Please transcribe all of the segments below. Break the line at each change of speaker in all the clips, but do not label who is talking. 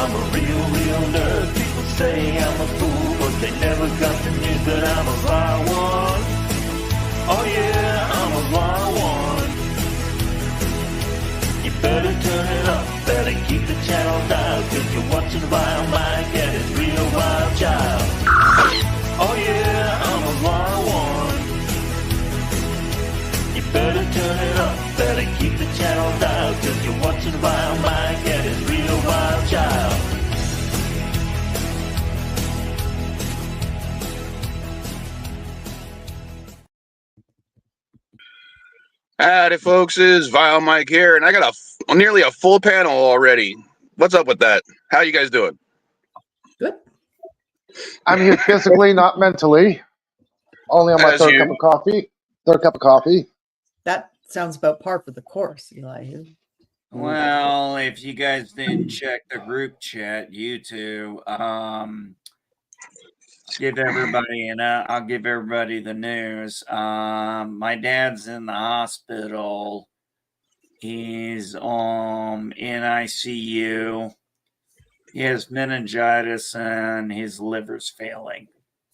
I'm a real nerd. People say I'm a fool, but they never got the news that I'm a sly one. Oh yeah, I'm a sly one. You better turn it up, better keep the channel dialed, 'cause you're watching Wild Mike and his real wild child. Oh yeah, I'm a sly one. You better turn it up, better keep the channel dialed, 'cause you're watching Wild Mike and his real wild child.
Howdy, folks. Is Vile Mike here, and I got nearly a full panel already. What's up with that? How you guys doing?
Good.
I'm here physically, not mentally. Only on my third cup of coffee.
That sounds about par for the course, Eli.
Well, if you guys didn't check the group chat, you two, give everybody I'll give everybody the news. My dad's in the hospital. He's in ICU. He has meningitis and his liver's failing.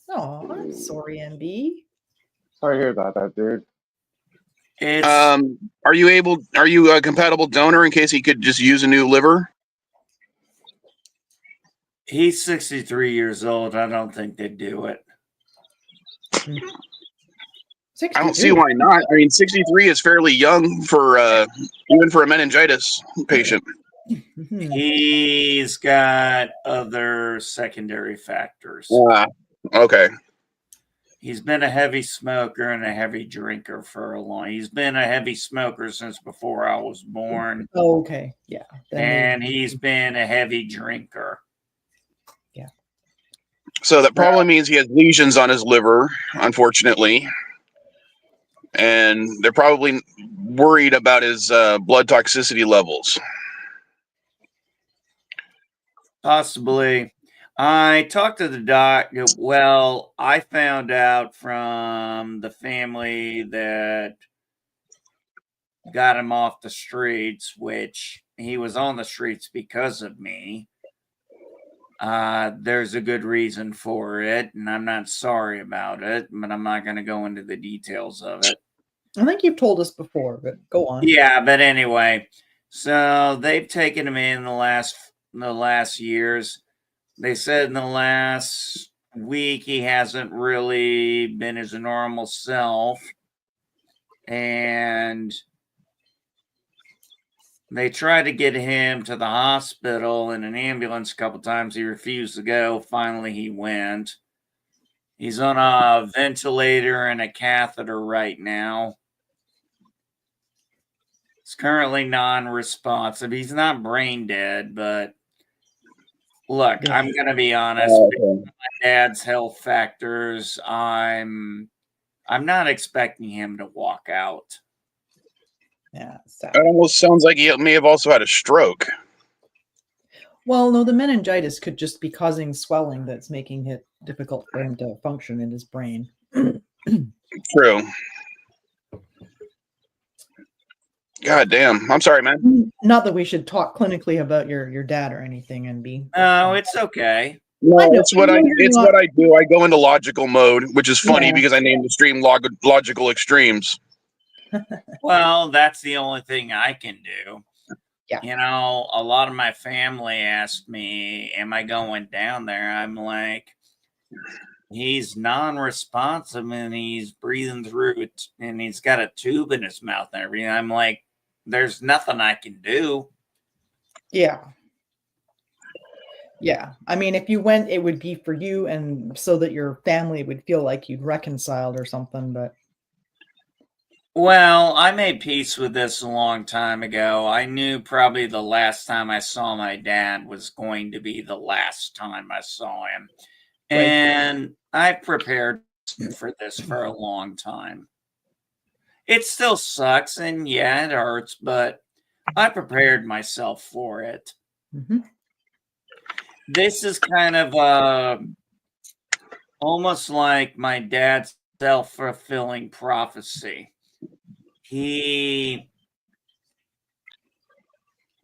Oh, I'm sorry, MB.
Sorry to hear about that, dude.
Are you a compatible donor in case he could just use a new liver?
He's 63 years old. I don't think they'd do it.
I don't see why not. I mean, 63 is fairly young for even for a meningitis patient.
He's got other secondary factors.
Okay.
He's been a heavy smoker and a heavy drinker for a long. He's been a heavy smoker since before I was born.
Oh, okay, yeah.
And he's been a heavy drinker.
Yeah.
So that probably means he has lesions on his liver, unfortunately. And they're probably worried about his blood toxicity levels.
Possibly. I talked to the doc. Well, I found out from the family that got him off the streets, which he was on the streets because of me. There's a good reason for it, and I'm not sorry about it, but I'm not going to go into the details of it.
I think you've told us before, but go on.
Yeah, but anyway, so they've taken him in the last years. They said in the last week he hasn't really been his normal self. And they tried to get him to the hospital in an ambulance a couple times. He refused to go. Finally, he went. He's on a ventilator and a catheter right now. He's currently non-responsive. He's not brain dead, but look, I'm going to be honest. With my dad's health factors, I'm not expecting him to walk out.
Yeah,
that almost sounds like he may have also had a stroke.
Well, no, the meningitis could just be causing swelling that's making it difficult for him to function in his brain.
True. God damn. I'm sorry, man.
Not that we should talk clinically about your dad or anything, NB.
No, it's okay.
No, it's what I do. I go into logical mode, which is funny because I named the stream Logical Extremes.
Well, that's the only thing I can do.
Yeah.
You know, a lot of my family asked me, am I going down there? I'm like, he's non-responsive and he's breathing through it and he's got a tube in his mouth and everything. I'm like, there's nothing I can do.
Yeah. Yeah. I mean, if you went, it would be for you and so that your family would feel like you'd reconciled or something, but.
Well, I made peace with this a long time ago. I knew probably the last time I saw my dad was going to be the last time I saw him.
Right.
And I prepared for this for a long time. It still sucks and yeah, it hurts, but I prepared myself for it.
Mm-hmm.
This is kind of almost like my dad's self-fulfilling prophecy.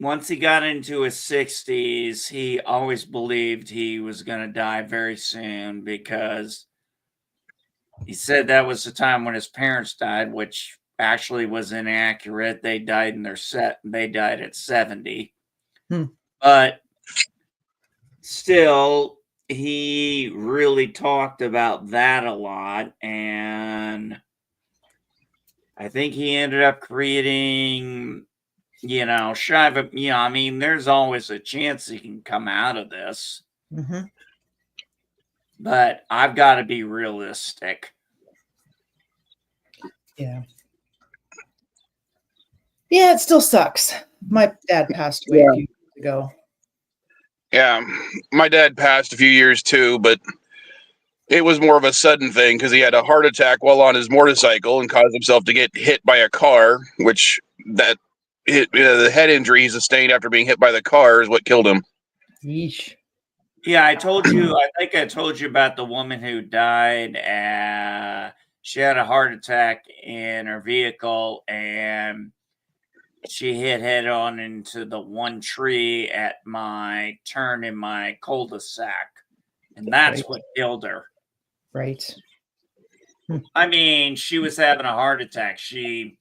once he got into his 60s, he always believed he was going to die very soon because he said that was the time when his parents died, which actually was inaccurate. They died in their they died at 70. But still, he really talked about that a lot, and I think he ended up creating, I mean, there's always a chance he can come out of this. But I've got to be realistic.
Yeah. Yeah, it still sucks. My dad passed away a few years ago.
Yeah, my dad passed a few years too, but it was more of a sudden thing because he had a heart attack while on his motorcycle and caused himself to get hit by a car, which the head injury he sustained after being hit by the car is what killed him.
Yeesh.
Yeah, I think I told you about the woman who died. She had a heart attack in her vehicle and she hit head on into the one tree at my turn in my cul-de-sac. And that's what killed her.
Right.
I mean, she was having a heart attack. She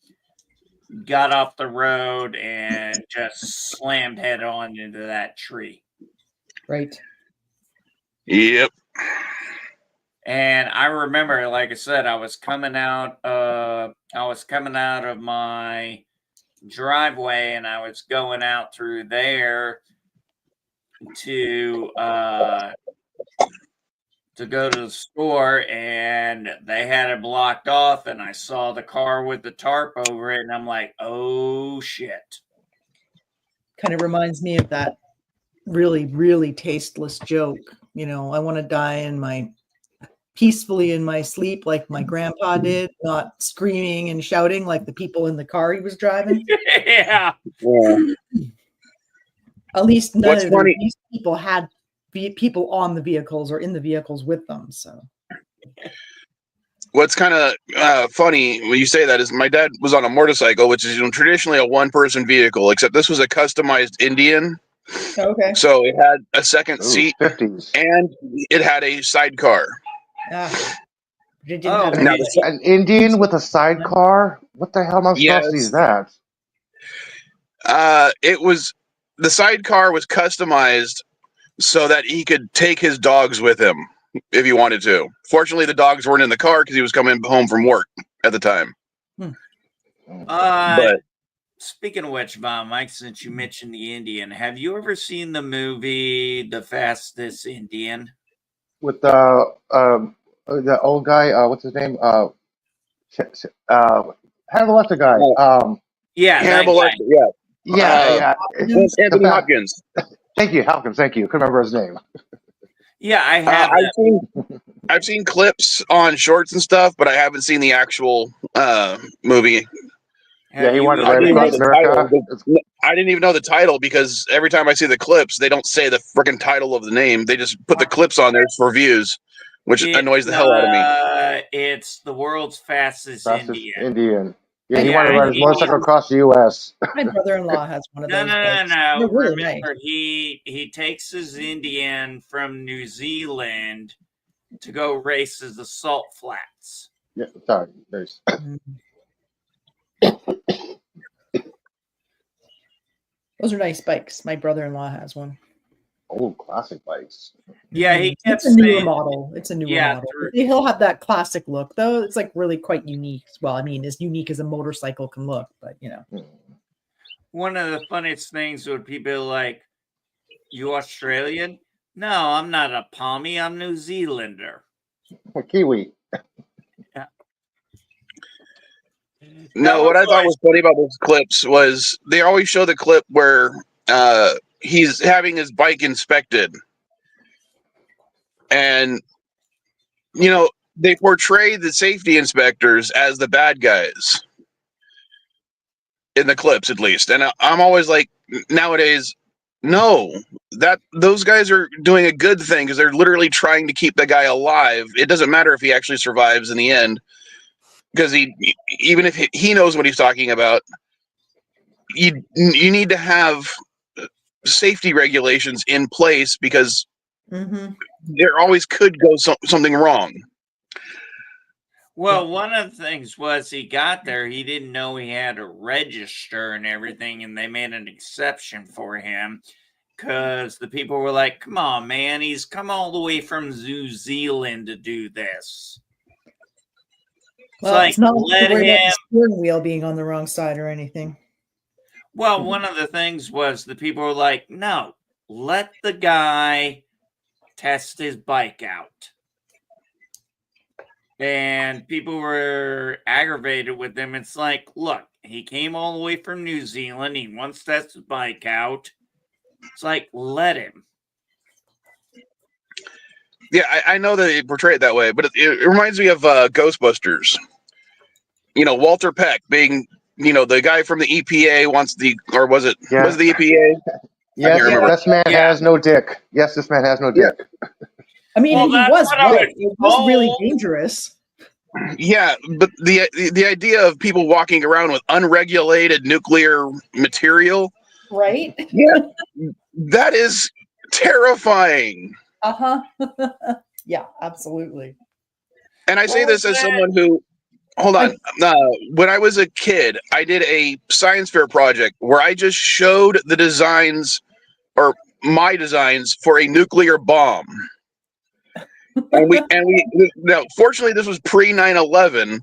got off the road and just slammed head on into that tree.
Right.
Yep.
And I remember, like I said, I was coming out of my driveway and I was going out through there to go to the store, and they had it blocked off, and I saw the car with the tarp over it, and I'm like, oh shit.
Kind of reminds me of that really, really tasteless joke. I want to die peacefully in my sleep like my grandpa did, not screaming and shouting like the people in the car he was driving.
Yeah.
At least none of these people had people on the vehicles or in the vehicles with them. So
what's kind of funny when you say that is my dad was on a motorcycle, which is traditionally a one-person vehicle, except this was a customized Indian.
Okay.
So it had a second seat
50s.
and it had a sidecar.
An Indian with a sidecar? What the hell monstrosity is that?
The sidecar was customized so that he could take his dogs with him if he wanted to. Fortunately, the dogs weren't in the car because he was coming home from work at the time.
But speaking of which, Mike, since you mentioned the Indian, have you ever seen the movie The Fastest Indian?
With the old guy, what's his name? Hannibal Lecter guy.
Hannibal Lecter,
yeah.
Anthony Hopkins.
Thank you, Hopkins. Thank you. Couldn't remember his name.
Yeah, I have.
I've seen clips on shorts and stuff, but I haven't seen the actual movie.
He wanted to ride across America.
I didn't even know the title because every time I see the clips, they don't say the freaking title of the name. They just put the clips on there for views, which annoys the hell out of me.
It's the world's fastest
Indian. Yeah, he wanted to ride his motorcycle across the U.S.
My brother-in-law has one of those.
No.
Really
Remember,
nice.
he takes his Indian from New Zealand to go race the salt flats.
Yeah, sorry.
Those are nice bikes. My brother-in-law has one.
Oh, classic bikes.
Yeah, he kept
It's a newer model. It's a newer model. He'll have that classic look, though. It's like really quite unique. Well, I mean, as unique as a motorcycle can look, but
One of the funniest things would people like, you Australian? No, I'm not a Pommy. I'm New Zealander.
A Kiwi.
Yeah.
No, what I thought was funny about those clips was they always show the clip where he's having his bike inspected. And, they portray the safety inspectors as the bad guys. In the clips, at least. And I'm always like, nowadays, no. Those guys are doing a good thing because they're literally trying to keep the guy alive. It doesn't matter if he actually survives in the end. Because even if he knows what he's talking about, you need to have safety regulations in place because
Mm-hmm.
there always could go something wrong.
Well, one of the things was he got there, he didn't know he had to register and everything, and they made an exception for him because the people were like, come on, man, he's come all the way from New Zealand to do this.
Well,
like,
it's not like
let
to worry about the
him.
steering wheel being on the wrong side or anything.
Well, one of the things was the people were like, no, let the guy test his bike out. And people were aggravated with him. It's like, look, he came all the way from New Zealand. He wants to test his bike out. It's like, let him.
Yeah, I know that they portray it that way, but it reminds me of Ghostbusters. You know, Walter Peck being, you know, the guy from the EPA wants the, or was it the EPA?
Yes,
remember.
this man has no dick. Yes, this man has no dick.
I mean,
Well,
he
that's
was
what I
right. It was really
told.
dangerous.
Yeah, but the idea of people walking around with unregulated nuclear material,
Right?
yeah, that is terrifying.
Uh-huh. Yeah, absolutely.
And I say
What
this
was
as
that?
someone who, hold on, when I was a kid, I did a science fair project where I just showed the designs, or my designs, for a nuclear bomb. And we now, fortunately, this was pre 9/11,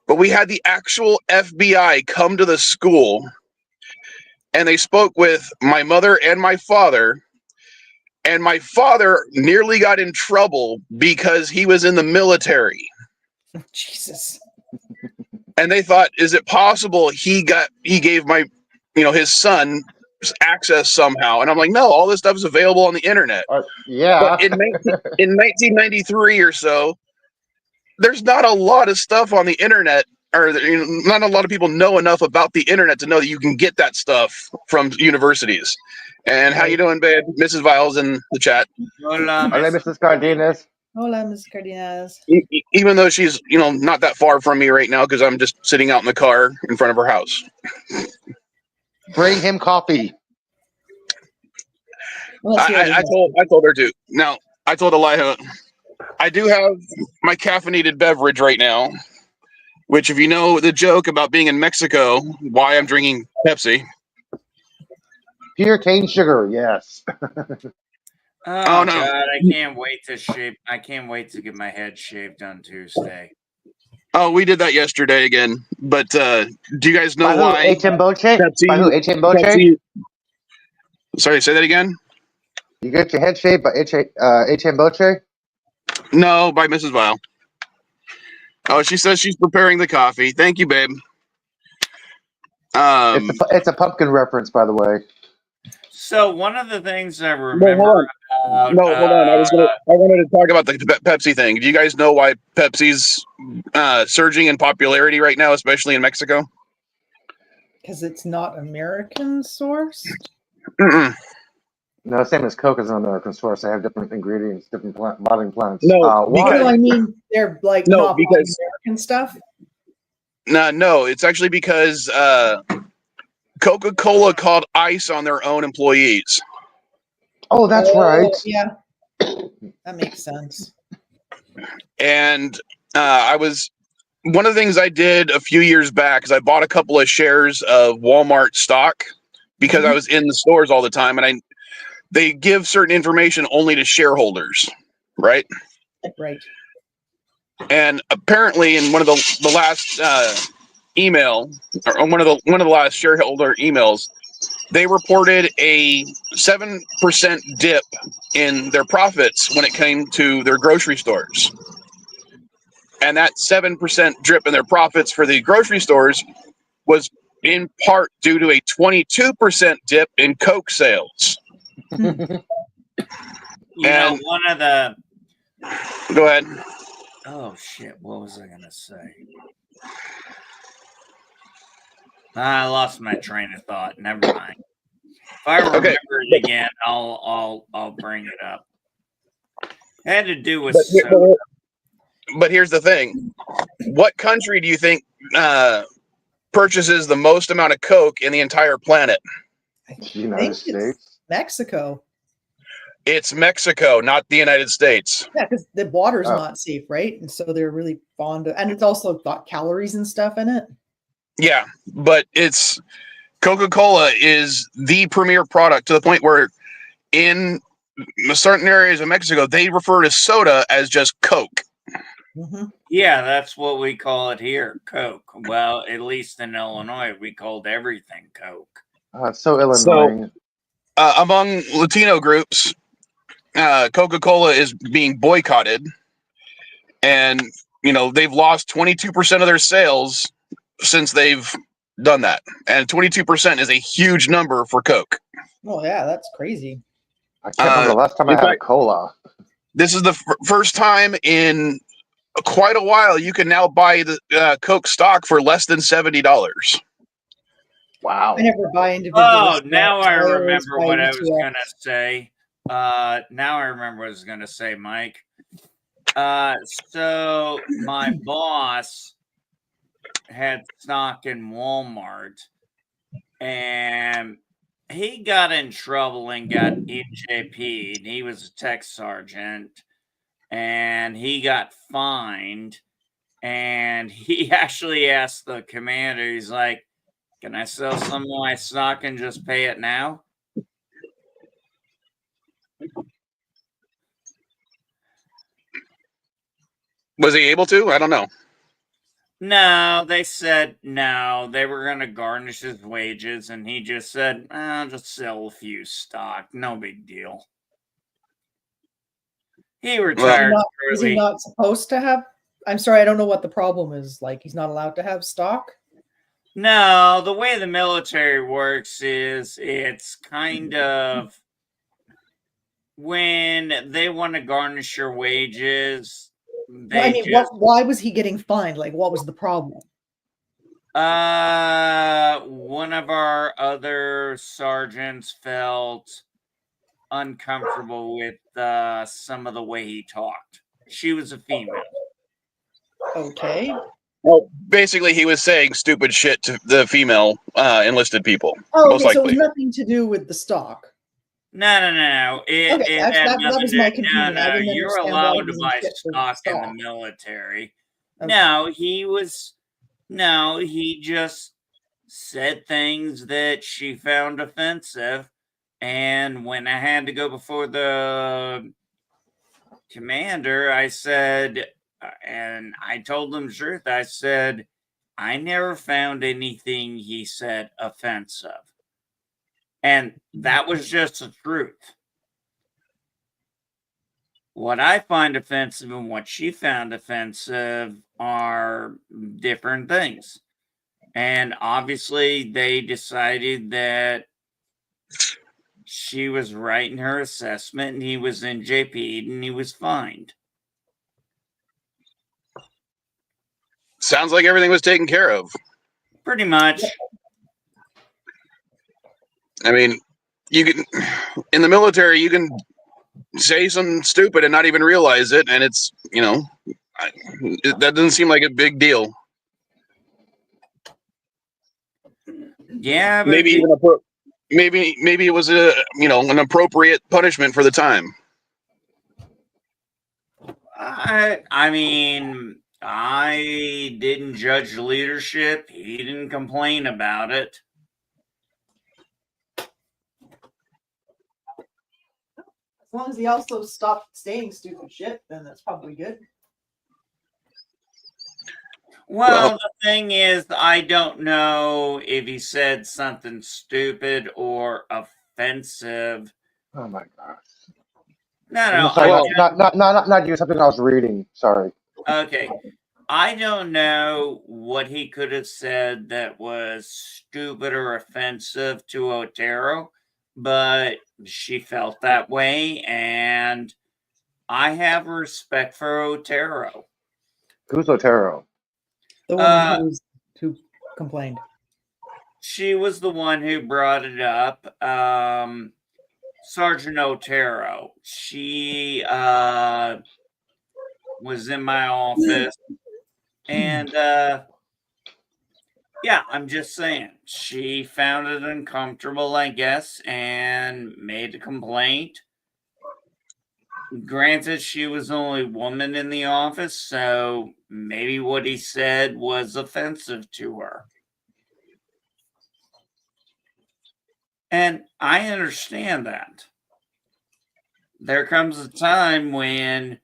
but we had the actual FBI come to the school, and they spoke with my mother and my father. And my father nearly got in trouble because he was in the military.
Jesus.
And they thought, is it possible he gave my, his son access somehow? And I'm like, no, all this stuff is available on the internet.
Yeah.
But in 1993 or so, there's not a lot of stuff on the internet, or not a lot of people know enough about the internet to know that you can get that stuff from universities. And how you doing, babe? Mrs. Viles in the chat.
Hola,
Hola, Mrs. Cardenas.
Hola, Ms. Cardenas.
Even though she's, not that far from me right now because I'm just sitting out in the car in front of her house.
Bring him coffee.
I told her to. Now, I told Eliha, I do have my caffeinated beverage right now, which, if you know the joke about being in Mexico, why I'm drinking Pepsi.
Pure cane sugar, yes.
Oh,
no.
God, I can't wait to shave. I can't wait to get my head shaved on Tuesday.
Oh, we did that yesterday again. But do you guys know why?
H.M. Boche?
Pepsi,
By who? H.M. Boche?
Pepsi, sorry, say that again?
You get your head shaved by H.M. Boche?
No, by Mrs. Vile. Oh, she says she's preparing the coffee. Thank you, babe.
It's a pumpkin reference, by the way.
So one of the things I remember
hold on. I wanted to talk about the Pepsi thing. Do you guys know why Pepsi's surging in popularity right now, especially in Mexico?
Because it's not American sourced?
Mm-mm.
No, same as Coke is an American source. They have different ingredients, different bottling plants.
No,
why?
No, I mean, they're like not because American stuff.
No, it's actually because Coca-Cola called ICE on their own employees.
Oh, that's right.
Yeah, that makes sense.
And one of the things I did a few years back is I bought a couple of shares of Walmart stock because I was in the stores all the time, and they give certain information only to shareholders, right?
Right.
And apparently, in one of the last email, or one of the last shareholder emails, they reported a 7% dip in their profits when it came to their grocery stores. And that 7% drip in their profits for the grocery stores was in part due to a 22% dip in Coke sales.
One of the...
Go ahead.
Oh, shit. What was I going to say? I lost my train of thought. Never mind. If I remember it again, I'll bring it up. It had to do with soda.
But here's the thing. What country do you think purchases the most amount of Coke in the entire planet?
United States.
Mexico.
It's Mexico, not the United States.
Yeah, because the water's
Oh.
not safe, right? And so they're really fond of, and it's also got calories and stuff in it.
Yeah, but it's Coca-Cola is the premier product to the point where in certain areas of Mexico, they refer to soda as just Coke.
Mm-hmm.
Yeah, that's what we call it here, Coke. Well, at least in Illinois, we called everything Coke.
It's so Illinois.
Among Latino groups, Coca-Cola is being boycotted, and they've lost 22% of their sales since they've done that, and 22% is a huge number for Coke.
Oh yeah, that's crazy.
I can't remember the last time I had a cola.
This is the first time in quite a while you can now buy the Coke stock for less than $70.
Wow.
I never buy individual.
Oh, now
stocks.
I
always
remember
buy
what I was
ETFs.
going to say. Now I remember what I was going to say, Mike. So my boss had stock in Walmart, and he got in trouble and got EJP'd. He was a tech sergeant, and he got fined. And he actually asked the commander, he's like, "Can I sell some of my stock and just pay it now?"
Was he able to? I don't know.
No, they said no. They were going to garnish his wages, and he just said, "I'll just sell a few stock. No big deal." He retired
Is he
early.
not supposed to have? I'm sorry, I don't know what the problem is. Like, he's not allowed to have stock.
No, the way the military works is it's kind of when they want to garnish your wages.
I mean, why was he getting fined? Like, what was the problem?
One of our other sergeants felt uncomfortable with some of the way he talked. She was a female.
Okay.
Well, basically, he was saying stupid shit to the female enlisted people.
Oh,
most
okay. So it
likely.
was nothing to do with the stock.
No.
Okay, that was my confusion. I didn't
You're
understand why
allowed
he
to
was in
buy
shit for
stock in the
stock.
military.
Okay.
No, he just said things that she found offensive. And when I had to go before the commander, I said, and I told him the truth, I said, I never found anything he said offensive. And that was just the truth. What I find offensive and what she found offensive are different things. And obviously, they decided that she was right in her assessment, and he was in JP, and he was fined.
Sounds like everything was taken care of.
Pretty much.
I mean, you can in the military, you can say something stupid and not even realize it, and it's that doesn't seem like a big deal.
Yeah, but
maybe it was an appropriate punishment for the time.
I mean, I didn't judge leadership. He didn't complain about it.
As long as he also stopped saying stupid shit, then that's probably good.
Well, the thing is, I don't know if he said something stupid or offensive.
Oh my gosh.
No.
Sorry, not you. Something I was reading. Sorry.
Okay. I don't know what he could have said that was stupid or offensive to Otero, but she felt that way, and I have respect for Otero.
Who's Otero?
The woman who complained.
She was the one who brought it up. Sergeant Otero. She was in my office, and Yeah, I'm just saying. She found it uncomfortable, I guess, and made a complaint. Granted, she was the only woman in the office, so maybe what he said was offensive to her. And I understand that. There comes a time when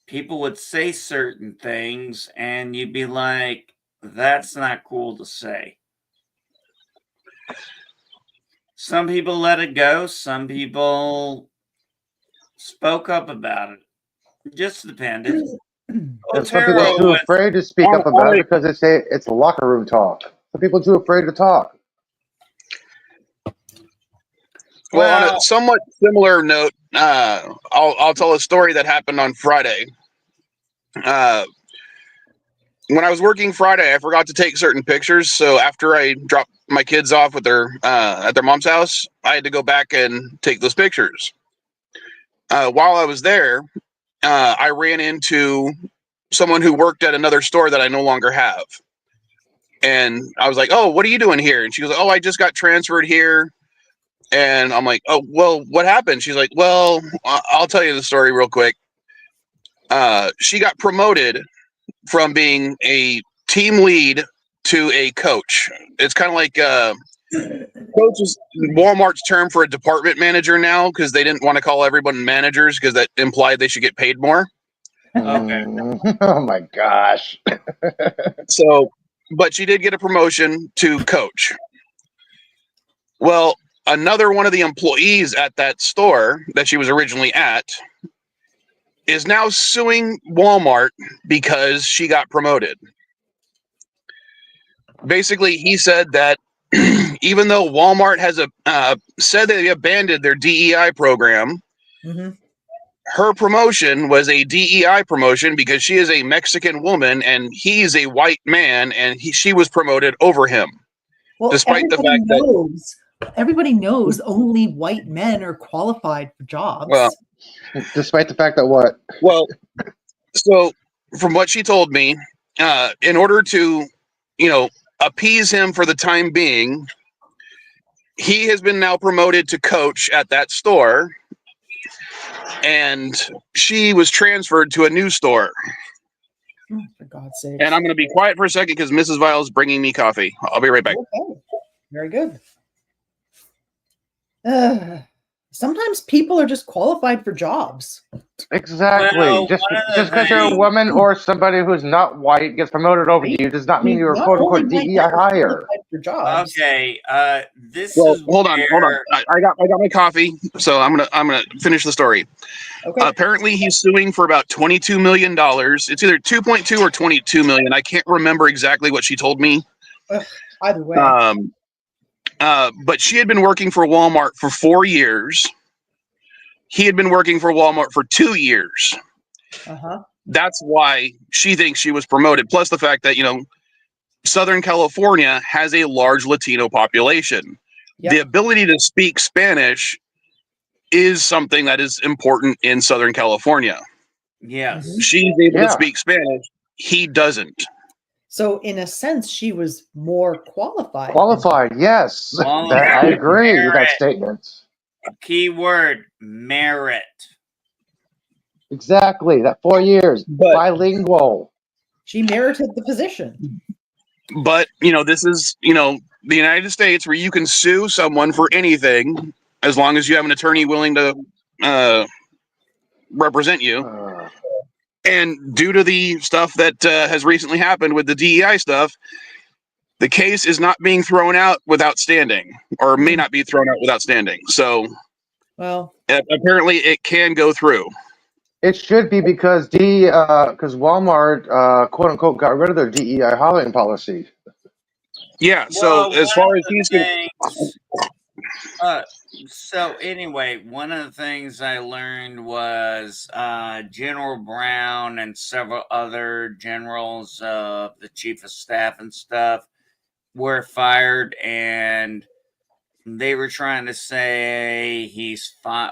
people would say certain things, and you'd be like, that's not cool to say. Some people let it go, some people spoke up about it. Just depended.
And some people are
Otero
too
was
afraid to speak up about it because it's a locker room talk. Some people are too afraid to talk.
Well, on a
well,
somewhat similar note, I'll tell a story that happened on Friday. When I was working Friday, I forgot to take certain pictures. So after I dropped my kids off with their at their mom's house, I had to go back and take those pictures. While I was there, I ran into someone who worked at another store that I no longer have. And I was like, "Oh, what are you doing here?" And she was like, "Oh, I just got transferred here." And I'm like, "Oh, well, what happened?" She's like, "Well, I'll tell you the story real quick. She got promoted from being a team lead to a coach. It's kind of like coach is Walmart's term for a department manager now because they didn't want to call everyone managers because that implied they should get paid more.
okay.
Oh my gosh.
So, but she did get a promotion to coach. Well, another one of the employees at that store that she was originally at is now suing Walmart because she got promoted. Basically, he said that even though Walmart has said they abandoned their DEI program,
Mm-hmm.
her promotion was a DEI promotion because she is a Mexican woman and he's a white man, and she was promoted over him,
Well,
despite the fact
everybody knows only white men are qualified for jobs.
Despite the fact that what?
Well, so from what she told me, in order to, appease him for the time being, he has been now promoted to coach at that store, and she was transferred to a new store.
Oh, for God's sake.
And I'm going to be quiet for a second because Mrs. Vile is bringing me coffee. I'll be right back.
Okay. Very good. Sometimes people are just qualified for jobs.
Exactly.
Well,
just
one of the
because you're a
things-
woman or somebody who's not white gets promoted over you does not mean you're a
Not
quote
only
unquote
white
DEI
men are
hire.
qualified for jobs.
Okay, this
Well,
is
hold on.
where
I got my coffee, so I'm gonna finish the story.
Okay.
Apparently, he's suing for about $22 million. It's either 2.2 or 22 million. I can't remember exactly what she told me.
Either way.
But she had been working for Walmart for 4 years. He had been working for Walmart for 2 years.
Uh-huh.
That's why she thinks she was promoted. Plus the fact that, Southern California has a large Latino population.
Yep.
The ability to speak Spanish is something that is important in Southern California.
yes.
Mhm.
She's able to
Yeah.
speak Spanish. He doesn't.
So in a sense, she was more qualified.
Qualified, yes.
Qualified.
I agree with that
Merit.
statement.
Key word, merit.
Exactly. That 4 years.
But-
Bilingual.
She merited the position.
But, this is, the United States where you can sue someone for anything as long as you have an attorney willing to represent you. And due to the stuff that has recently happened with the DEI stuff, the case is not being thrown out without standing, or may not be thrown out without standing. So
Well,
apparently it can go through.
It should be because Walmart, quote unquote, got rid of their DEI hiring policy.
Yeah. So
Well,
as
one
far
of
as
the
he's
things, so anyway, one of the things I learned was General Brown and several other generals, the chief of staff and stuff, were fired, and they were trying to say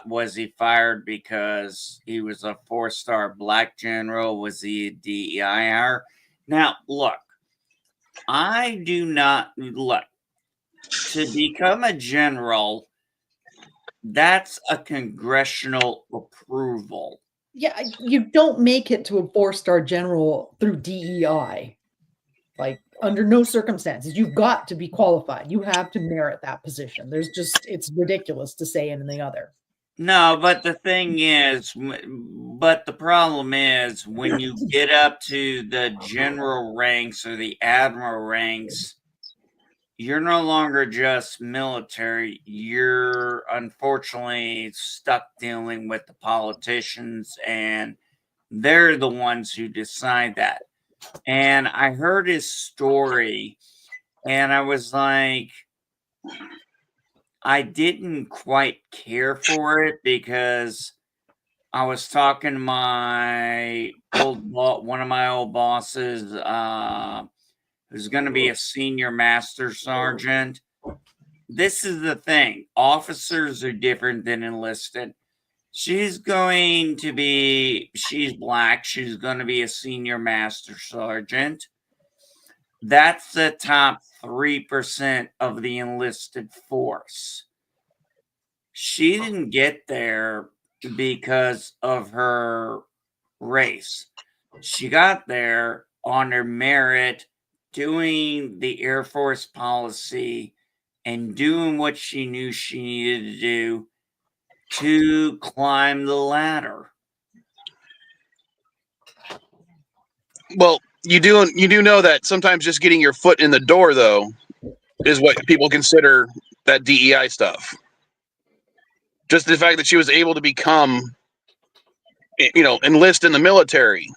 was he fired because he was a 4-star black general? Was he a DEI hire? Now, look, I do not look to become a general. That's a congressional approval.
Yeah, you don't make it to a 4-star general through DEI. Like, under no circumstances. You've got to be qualified. You have to merit that position. It's ridiculous to say anything other.
No, but the thing is, but the problem is when you get up to the general ranks or the admiral ranks, you're no longer just military. You're unfortunately stuck dealing with the politicians, and they're the ones who decide that. And I heard his story, and I was like, I didn't quite care for it because I was talking to one of my old bosses, who's going to be a senior master sergeant. This is the thing. Officers are different than enlisted. She's black. She's going to be a senior master sergeant. That's the top 3% of the enlisted force. She didn't get there because of her race. She got there on her merit, doing the Air Force policy and doing what she knew she needed to do to climb the ladder.
Well, you do know that sometimes just getting your foot in the door, though, is what people consider that DEI stuff. Just the fact that she was able to become, enlist in the military.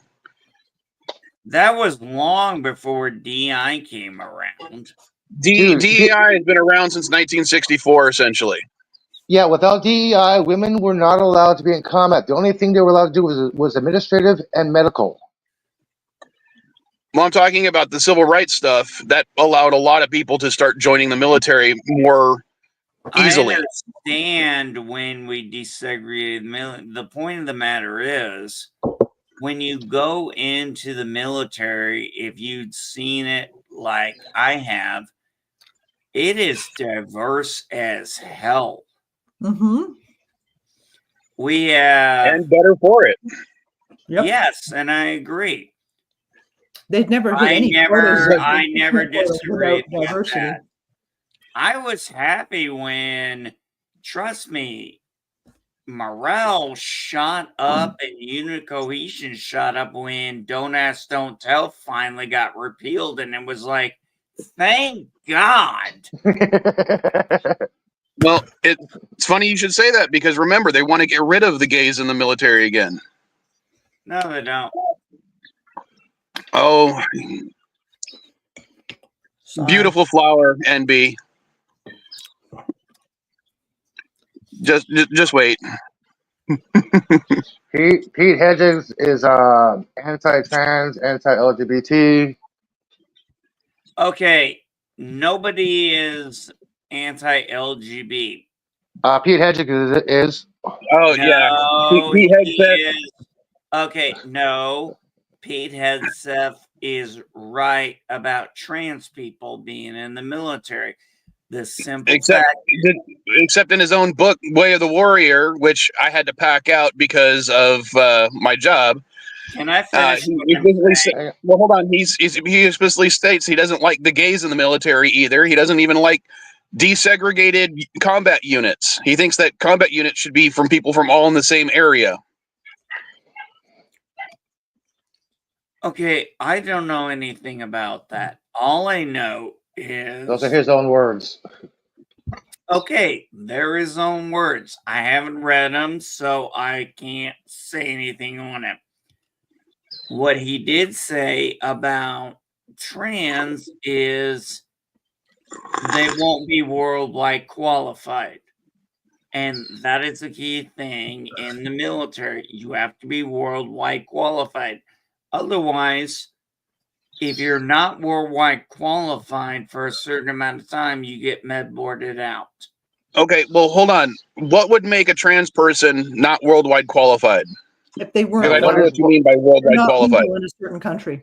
That was long before DEI came around.
DEI has been around since 1964, essentially.
Yeah, without DEI, women were not allowed to be in combat. The only thing they were allowed to do was administrative and medical.
Well, I'm talking about the civil rights stuff that allowed a lot of people to start joining the military more easily.
I understand when we desegregated the point of the matter is, when you go into the military, if you'd seen it like I have, it is diverse as hell.
Mm-hmm.
We have,
and better for it.
Yep.
Yes, and I agree.
They've never hit any.
I never disagreed with
diversity.
that. I was happy when, trust me, morale shot up and unit cohesion shot up when Don't Ask, Don't Tell finally got repealed, and it was like, thank God.
Well, it's funny you should say that because remember, they want to get rid of the gays in the military again.
No, they don't.
Oh, beautiful flower, NB. Just wait.
Pete Hedges is anti-trans, anti-LGBT.
Okay, nobody is anti-LGBT.
Pete Hedges is.
Oh, yeah. Pete Hedges.
Okay, no. Pete Hegseth is right about trans people being in the military. The simple
except in his own book, Way of the Warrior, which I had to pack out because of my job.
Can I finish?
Well, hold on. He explicitly states he doesn't like the gays in the military either. He doesn't even like desegregated combat units. He thinks that combat units should be from people from all in the same area.
Okay, I don't know anything about that. All I know is...
Those are his own words.
Okay, they're his own words. I haven't read them, so I can't say anything on it. What he did say about trans is they won't be worldwide qualified. And that is a key thing in the military. You have to be worldwide qualified. Otherwise, if you're not worldwide qualified for a certain amount of time, you get med boarded out.
Okay, well, hold on. What would make a trans person not worldwide qualified?
If they weren't,
I don't know what you mean by worldwide qualified.
In a certain country.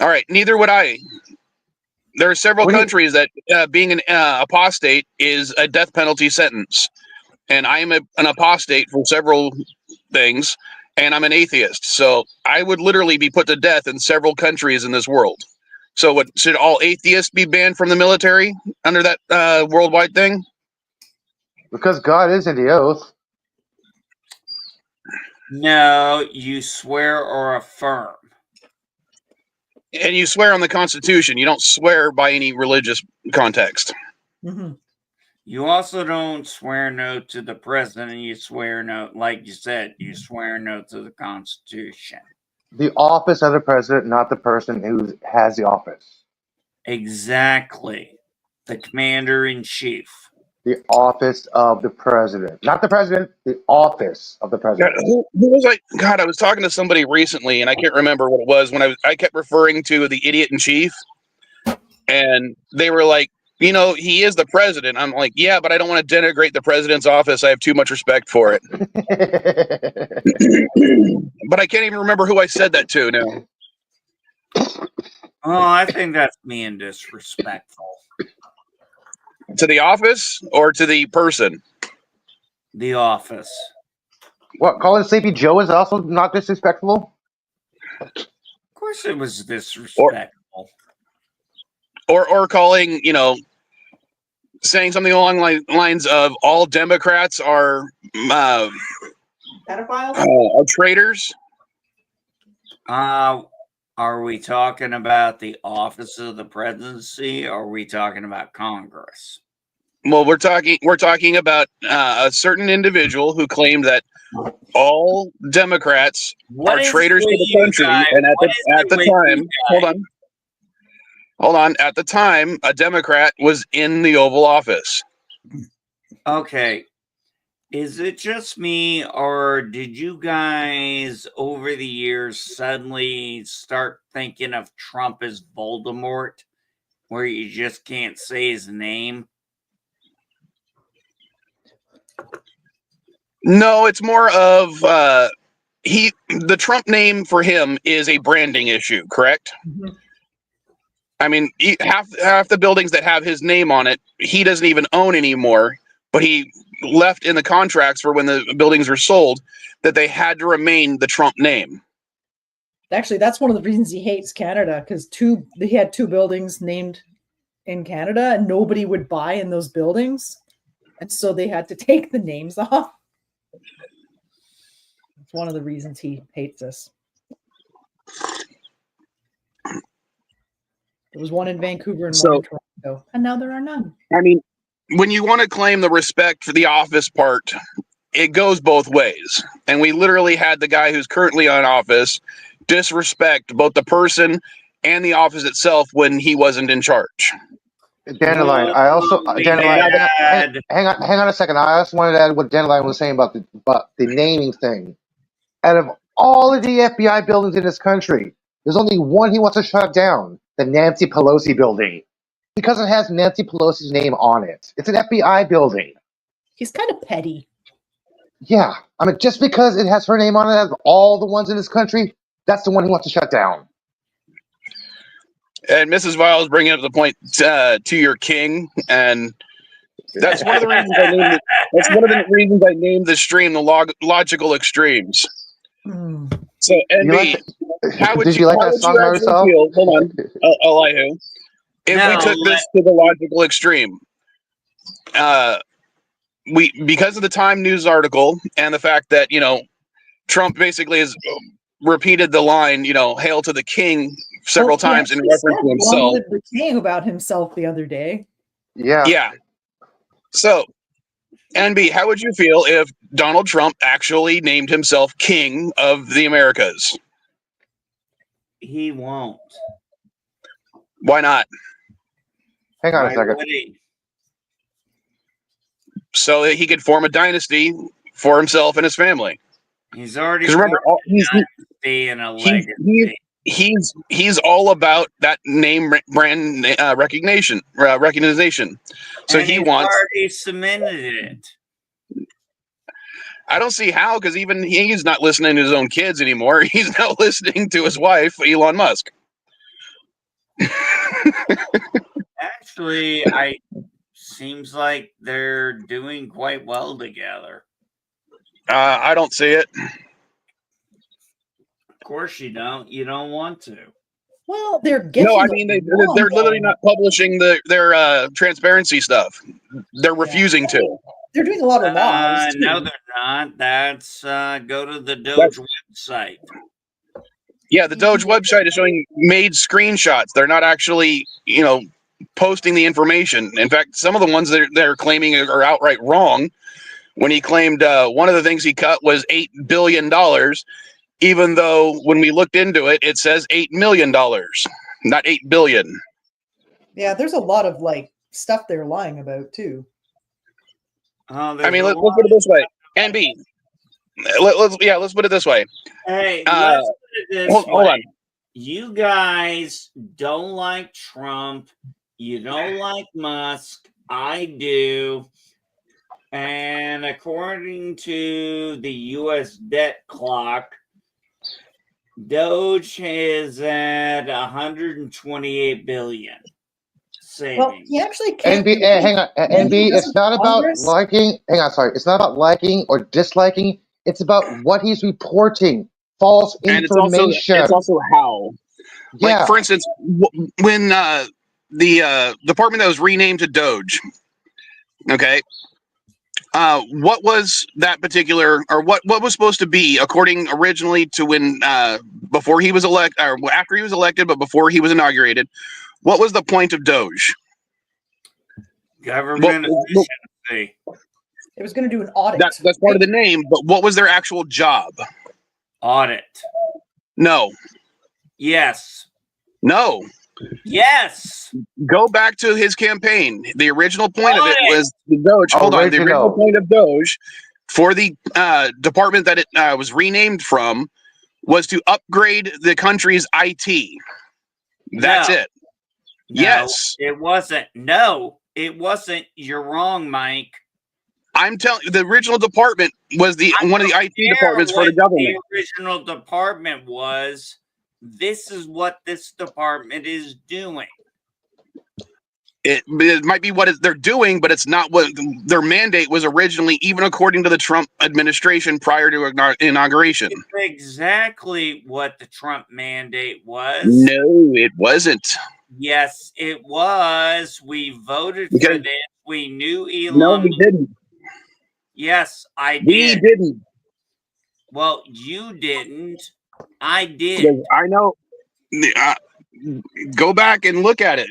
All right, neither would I. There are several
What do you-
countries that being an apostate is a death penalty sentence, and I am an apostate for several things, and I'm an atheist. So I would literally be put to death in several countries in this world. So what, should all atheists be banned from the military under that worldwide thing?
Because God is in the oath.
No, you swear or affirm.
And you swear on the Constitution. You don't swear by any religious context.
Mm-hmm.
You also don't swear no to the president. You swear no, like you said, you swear no to the Constitution.
The office of the president, not the person who has the office.
Exactly. The commander-in-chief.
The office of the president. Not the president, the office of the
God,
president.
who was I? God, I was talking to somebody recently, and I can't remember what it was. When I kept referring to the idiot in chief, and they were like, you know, he is the president. I'm like, yeah, but I don't want to denigrate the president's office. I have too much respect for it. But I can't even remember who I said that to now.
Oh, I think that's being disrespectful.
To the office or to the person?
The office.
What, calling Sleepy Joe is also not disrespectful?
Of course it was disrespectful.
Or calling, you know, saying something along the lines of all Democrats are
Pedophiles?
traitors.
Are we talking about the office of the presidency, or are we talking about Congress?
Well, we're talking about a certain individual who claimed that all Democrats are traitors to the country, and at the time, hold on, at the time, a Democrat was in the Oval Office.
Okay. Is it just me, or did you guys over the years suddenly start thinking of Trump as Voldemort, where you just can't say his name?
No, it's more of the Trump name for him is a branding issue, correct?
Mm-hmm.
I mean, half the buildings that have his name on it, he doesn't even own anymore, but he left in the contracts for when the buildings were sold that they had to remain the Trump name.
Actually, that's one of the reasons he hates Canada, because he had 2 buildings named in Canada and nobody would buy in those buildings. And so they had to take the names off. It's one of the reasons he hates us. There was one in Vancouver and one in Toronto, and now there are none.
I mean, when you want to claim the respect for the office part, it goes both ways. And we literally had the guy who's currently on office disrespect both the person and the office itself when he wasn't in charge.
Dandelion, I also Dandelion. Hang on a second. I also wanted to add what Dandelion was saying about the naming thing. Out of all of the FBI buildings in this country, there's only one he wants to shut down: the Nancy Pelosi building, because it has Nancy Pelosi's name on it. It's an FBI building.
He's kind of petty.
Yeah, I mean, just because it has her name on it, out of all the ones in this country, that's the one he wants to shut down.
And Mrs. Vile is bringing up the point to your king, and that's one of the reasons I named it. That's one of the reasons I named the stream the logical extremes. So, NB, how would you like that song by yourself? Hold on, Elihu. If we took this to the logical extreme, because of the Time News article and the fact that Trump basically has repeated the line, "Hail to the King" several times in reference to himself.
The king about himself the other day.
Yeah. So, NB, how would you feel if Donald Trump actually named himself King of the Americas?
He won't.
Why not?
Hang on a second.
So that he could form a dynasty for himself and his family.
He's already
remember, he's all about that name brand recognition. So
and
he wants
already cemented it.
I don't see how, because even he's not listening to his own kids anymore. He's now listening to his wife, Elon Musk.
actually, seems like they're doing quite well together.
I don't see it.
Of course you don't. You don't want to.
Well, they're getting.
No, I mean they're literally not publishing their transparency stuff. They're refusing to.
They're doing a lot of lies.
No, they're not. That's go to the Doge website.
Yeah, the Doge website is showing made screenshots. They're not actually, posting the information. In fact, some of the ones that they're claiming are outright wrong. When he claimed one of the things he cut was $8 billion, even though when we looked into it, it says $8 million, not $8 billion.
Yeah, there's a lot of stuff they're lying about too.
I mean, let's put it this way. NB. Let's put it this way.
Hey, let's put it this way.
Hold on.
You guys don't like Trump. You don't like Musk. I do. And according to the U.S. debt clock, Doge is at 128 billion. Savings.
Well, he actually can't.
NB, hang on, NB. It's not about liking. Hang on, sorry. It's not about liking or disliking. It's about what he's reporting. False information.
It's also how.
Yeah.
Like, for instance, when the department that was renamed to Doge, okay, what was that particular, or what was supposed to be, according originally to when before he was elected, or after he was elected, but before he was inaugurated, what was the point of Doge?
Government efficiency.
It was going to do an audit.
That's part of the name, but what was their actual job?
Audit.
No.
Yes.
No.
Yes.
Go back to his campaign. The original point of it was the Doge. Hold on. The original point of Doge for the department that it was renamed from was to upgrade the country's IT. That's it.
No,
yes.
It wasn't. No, it wasn't. You're wrong, Mike.
I'm telling you, the original department was one of the IT departments for the government.
The original department was. This is what this department is doing.
It might be what they're doing, but it's not what their mandate was originally, even according to the Trump administration prior to inauguration.
It's exactly what the Trump mandate was.
No, it wasn't.
Yes, it was. We voted for this. We knew Elon.
No, we didn't.
Yes, I did.
We didn't.
Well, you didn't. I did.
I know. Go back and look at it.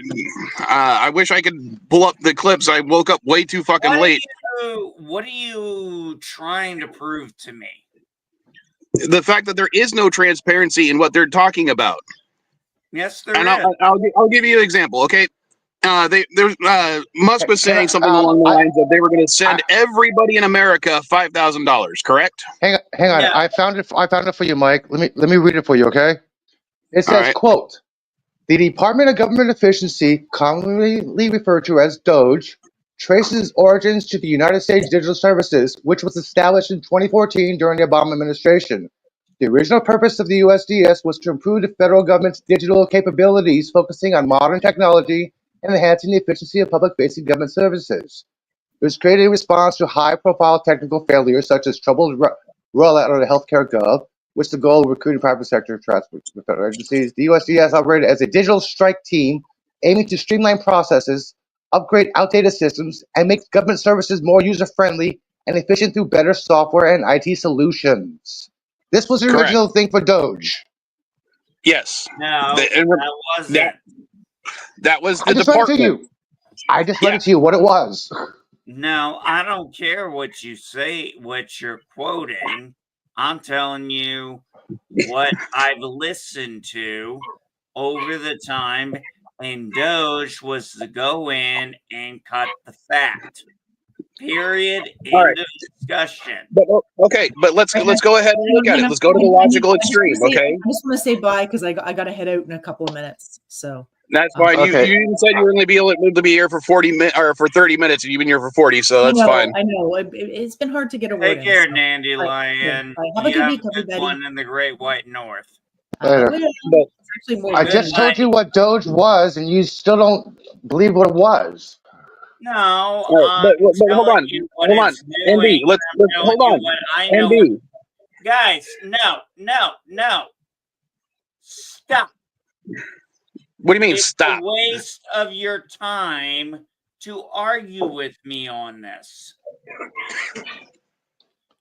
I wish I could pull up the clips. I woke up way too fucking late.
What are you trying to prove to me?
The fact that there is no transparency in what they're talking about.
Yes, there
is. I'll give you an example. Okay. Musk was saying something along the lines of they were going to send everybody in America $5,000. Correct?
Hang on. Yeah. I found it for you, Mike. Let me read it for you. Okay. It says, quote, "The Department of Government Efficiency, commonly referred to as Doge, traces its origins to the United States Digital Services, which was established in 2014 during the Obama administration. The original purpose of the USDS was to improve the federal government's digital capabilities, focusing on modern technology and enhancing the efficiency of public-facing government services. It was created in response to high-profile technical failures, such as troubled rollout of the healthcare gov, which the goal of recruiting private sector transport with federal agencies. The USDS operated as a digital strike team, aiming to streamline processes, upgrade outdated systems, and make government services more user-friendly and efficient through better software and IT solutions." This was the original thing for Doge.
Yes.
No, that wasn't.
That was the
I just
department.
read it to you. I just read it to you what it was.
No, I don't care what you say, what you're quoting. I'm telling you what I've listened to over the time, and Doge was to go in and cut the fat. Period. End of discussion.
But let's go ahead and look at it. Let's go to the logical extreme. Okay.
I just want to say bye because I got to head out in a couple of minutes. So
that's fine. You even said you were going to be able to be here for 40 minutes or for 30 minutes, and you've been here for 40. So that's fine.
I know. It's been hard to get a word.
Take care, Dandelion.
Have a good week,
everybody. One in the Great White North.
Later.
Well,
But
it's actually more
I
Good
just told you
night.
what Doge was, and you still don't believe what it was.
No,
all right,
I'm
but
telling you what
hold on,
it's doing.
NB. Let's
I'm telling
hold
you
on,
what I know.
NB.
Guys, no. Stop.
What do you mean
It's a
stop?
waste of your time to argue with me on this.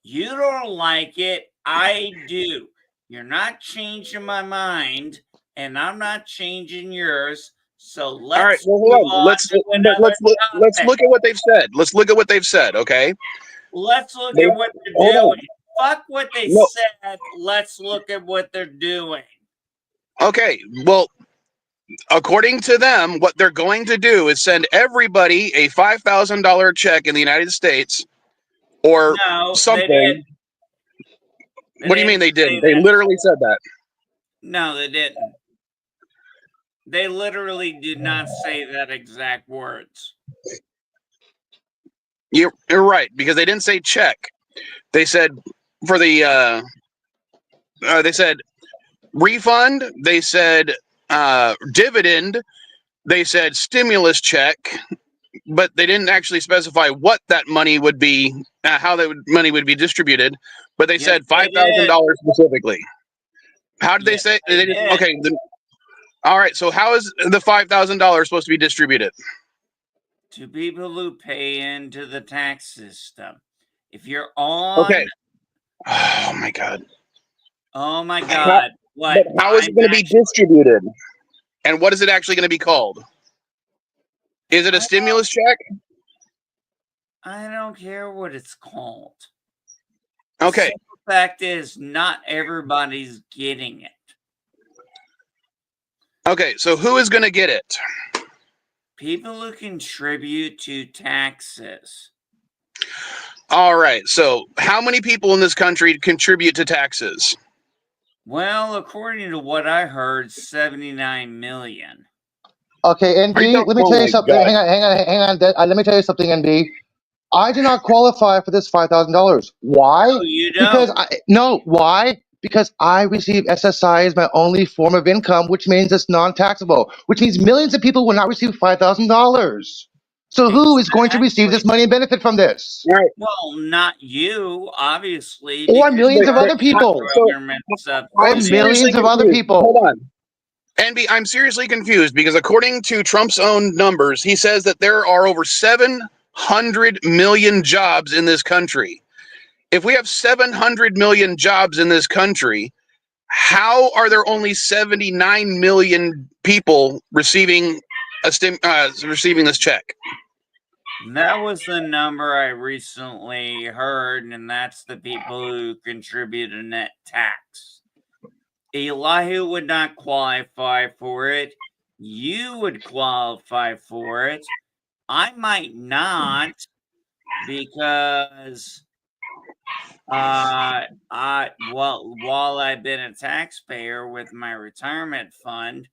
You don't like it. I do. You're not changing my mind, and I'm not changing yours. So
All right,
let's
well, hold
move
on.
on to another
Let's
topic.
look at what they've said. Let's look at what they've said. Okay.
Let's look
They,
at what they're
hold
doing.
on.
Fuck what they
No.
said. Let's look at what they're doing.
Okay. Well, according to them, what they're going to do is send everybody a $5,000 check in the United States or
No, they didn't.
something. What do you mean they
say
didn't? They
that.
literally said that.
No, they didn't. They literally did not say that exact words.
You're right, because they didn't say check. They said for the they said refund. They said dividend. They said stimulus check, but they didn't actually specify what that money would be, how that money would be distributed. But they
Yes,
said
they did.
$5,000 specifically. How did they
Yes,
say?
they
Didn't.
did.
Okay. All right. So how is the $5,000 supposed to be distributed?
To people who pay into the tax system. If you're on,
Okay. Oh my God.
oh my God,
But
what?
how is it going to be distributed? And what is it actually going to be called? Is it a stimulus check?
I don't care what it's called.
Okay.
Simple fact is, not everybody's getting it.
Okay. So who is going to get it?
People who contribute to taxes.
All right. So how many people in this country contribute to taxes?
Well, according to what I heard, 79 million.
Okay, NB, let me
Oh
tell you
my
something.
God.
Hang on. Let me tell you something, NB. I do not qualify for this $5,000. Why?
No, you don't.
Why? Because I receive SSI as my only form of income, which means it's non-taxable, which means millions of people will not receive $5,000. So who is going to receive
Exactly.
this money and benefit from this?
All right.
Well, not you, obviously,
Or
because
millions of
you're
other people.
a
So
government
Or
I'm
subsidy.
seriously
millions of other
confused. Hold
people.
on. NB, I'm seriously confused because according to Trump's own numbers, he says that there are over 700 million jobs in this country. If we have 700 million jobs in this country, how are there only 79 million people receiving receiving this check?
That was the number I recently heard, and that's the people who contribute a net tax. Elihu would not qualify for it. You would qualify for it. I might not, because while I've been a taxpayer with my retirement fund,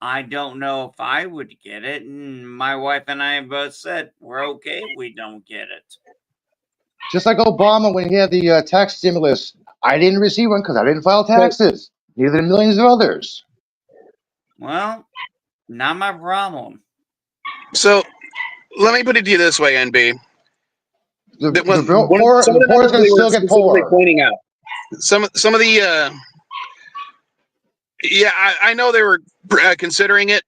I don't know if I would get it. And my wife and I both said we're okay if we don't get it.
Just like Obama when he had the tax stimulus. I didn't receive one because I didn't file taxes. Neither did millions of others.
Well, not my problem.
So let me put it to you this way, NB.
The
That some of
poor,
the
poor is
numbers
going to
they were
still get
specifically
poor.
pointing out. Some of the yeah, I know they were considering it,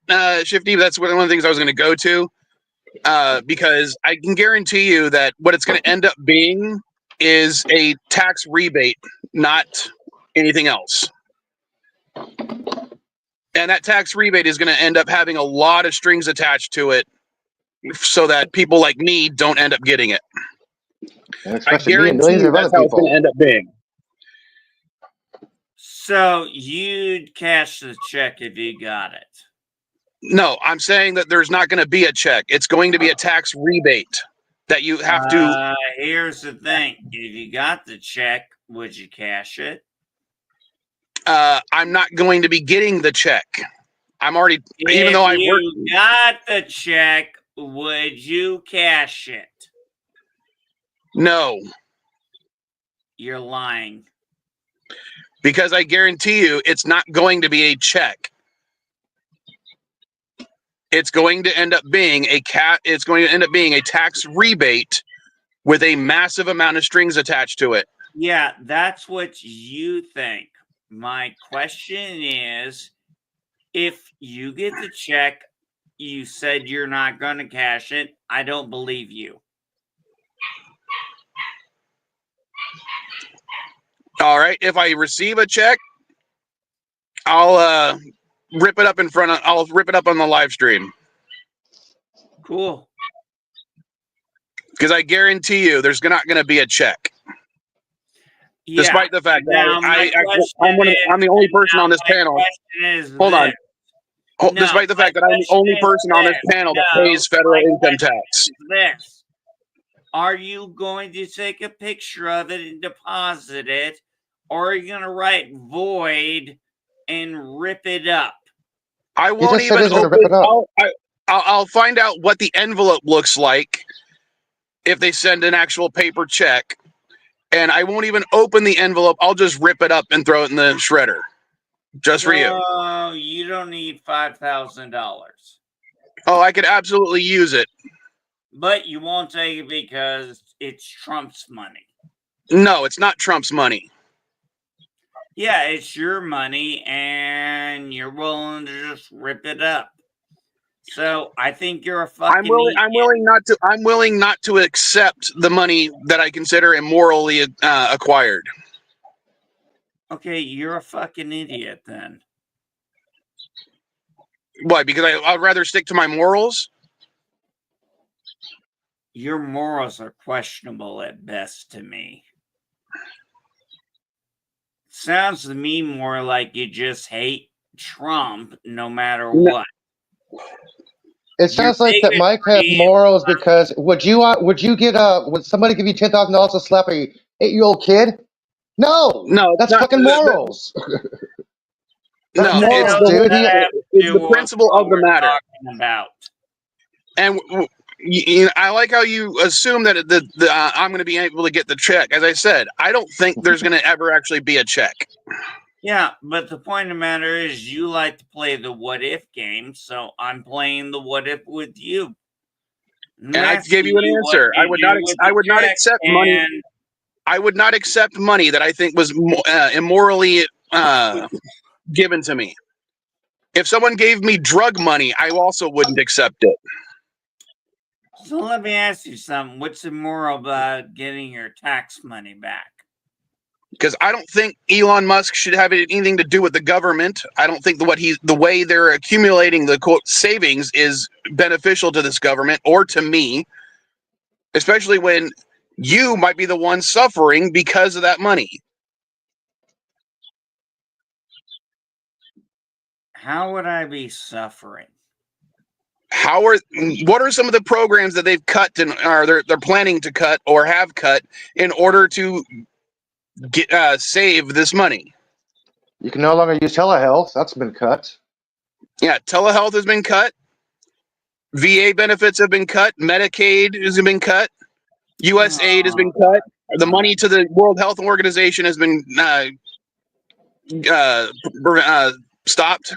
Shifty. But that's one of the things I was going to go to, because I can guarantee you that what it's going to end up being is a tax rebate, not anything else. And that tax rebate is going to end up having a lot of strings attached to it, so that people like me don't end up getting it.
And
I
especially me and
guarantee
millions
you
of other
that's how it's going to
people.
end up being.
So you'd cash the check if you got it.
No, I'm saying that there's not going to be a check. It's going to be a tax rebate that you have to.
Here's the thing. If you got the check, would you cash it?
I'm not going to be getting the check. I'm already, even
If
though I work.
you got the check, would you cash it?
No,
You're lying.
Because I guarantee you it's not going to be a check. It's going to end up being it's going to end up being a tax rebate with a massive amount of strings attached to it.
Yeah, that's what you think. My question is, if you get the check, you said you're not going to cash it. I don't believe you.
All right. If I receive a check, I'll rip it up I'll rip it up on the live stream.
Cool.
Because I guarantee you there's not going to be a check.
Yeah.
Despite the fact
Now,
that I'm the only person on this panel. Hold on. Despite the fact that I'm the only person on this panel that pays federal income tax.
This. Are you going to take a picture of it and deposit it, or are you going to write void and rip it up?
I won't even open it up. I'll find out what the envelope looks like if they send an actual paper check, and I won't even open the envelope. I'll just rip it up and throw it in the shredder. Just for you.
Oh, you don't need $5,000.
Oh, I could absolutely use it.
But you won't take it because it's Trump's money.
No, it's not Trump's money.
Yeah, it's your money, and you're willing to just rip it up. So I think you're a fucking idiot.
I'm willing not to accept the money that I consider immorally acquired.
Okay, you're a fucking idiot then.
Why? Because I'd rather stick to my morals?
Your morals are questionable at best to me. Sounds to me more like you just hate Trump no matter what.
It sounds like that Mike has morals because would somebody give you $10,000 to slap a 8-year-old kid? No, that's fucking morals.
No,
morals, dude.
It's the principle of the matter.
About.
And I like how you assume that I'm going to be able to get the check. As I said, I don't think there's going to ever actually be a check.
Yeah, but the point of the matter is you like to play the what if game, so I'm playing the what if with you.
And I gave you an answer. I would not accept money. I would not accept money that I think was immorally given to me. If someone gave me drug money, I also wouldn't accept it.
So let me ask you something. What's immoral about getting your tax money back?
Because I don't think Elon Musk should have anything to do with the government. I don't think the way they're accumulating the quote savings is beneficial to this government or to me, especially when you might be the one suffering because of that money.
How would I be suffering?
What are some of the programs that they've cut or they're planning to cut or have cut in order to save this money?
You can no longer use telehealth. That's been cut.
Yeah, telehealth has been cut. VA benefits have been cut. Medicaid has been cut. USAID has been cut. The money to the World Health Organization has been stopped.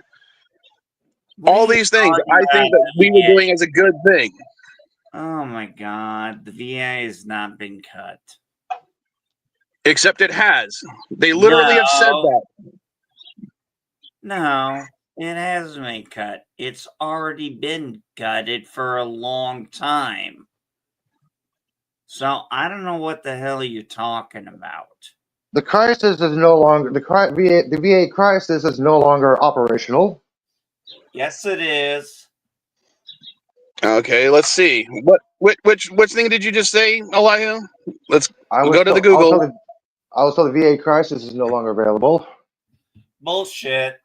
All these things I think that we were doing as a good thing.
Oh my God, the VA has not been cut.
Except it has. They literally have said that.
No, it hasn't been cut. It's already been gutted for a long time. So I don't know what the hell you're talking about.
The crisis is no longer the VA crisis is no longer operational.
Yes, it is.
Okay, let's see. Which thing did you just say, Elihu? Let's go to the Google.
I was told the VA crisis is no longer available.
Bullshit.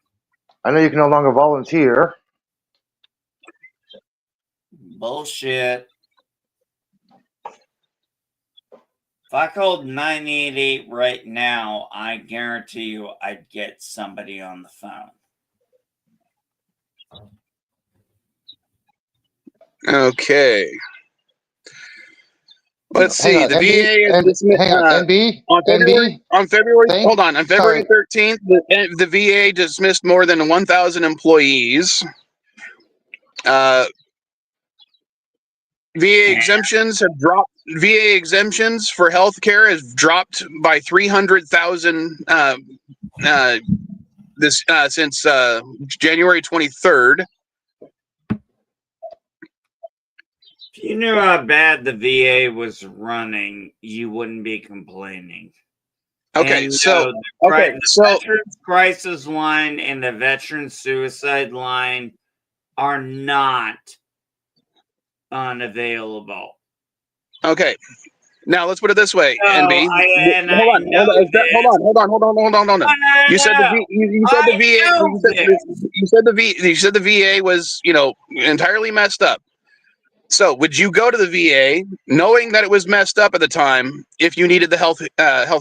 I know you can no longer volunteer.
Bullshit. If I called 988 right now, I guarantee you I'd get somebody on the phone.
Okay. Let's
Hang
see.
on,
The
NB,
VA is
and
dismissed
hang on, NB,
on February.
NB.
On February,
Thank.
hold on February
Sorry.
13th, the VA dismissed more than 1,000 employees. VA exemptions have dropped. VA exemptions for healthcare has dropped by 300,000 this since January 23rd.
If you knew how bad the VA was running, you wouldn't be complaining.
Okay,
And
so
the Veterans Crisis Line and the Veterans Suicide Line are not unavailable.
Okay, now let's put it this way,
No,
NB. Hold on. You said you said the VA was, entirely messed up. So, would you go to the VA knowing that it was messed up at the time if you needed the health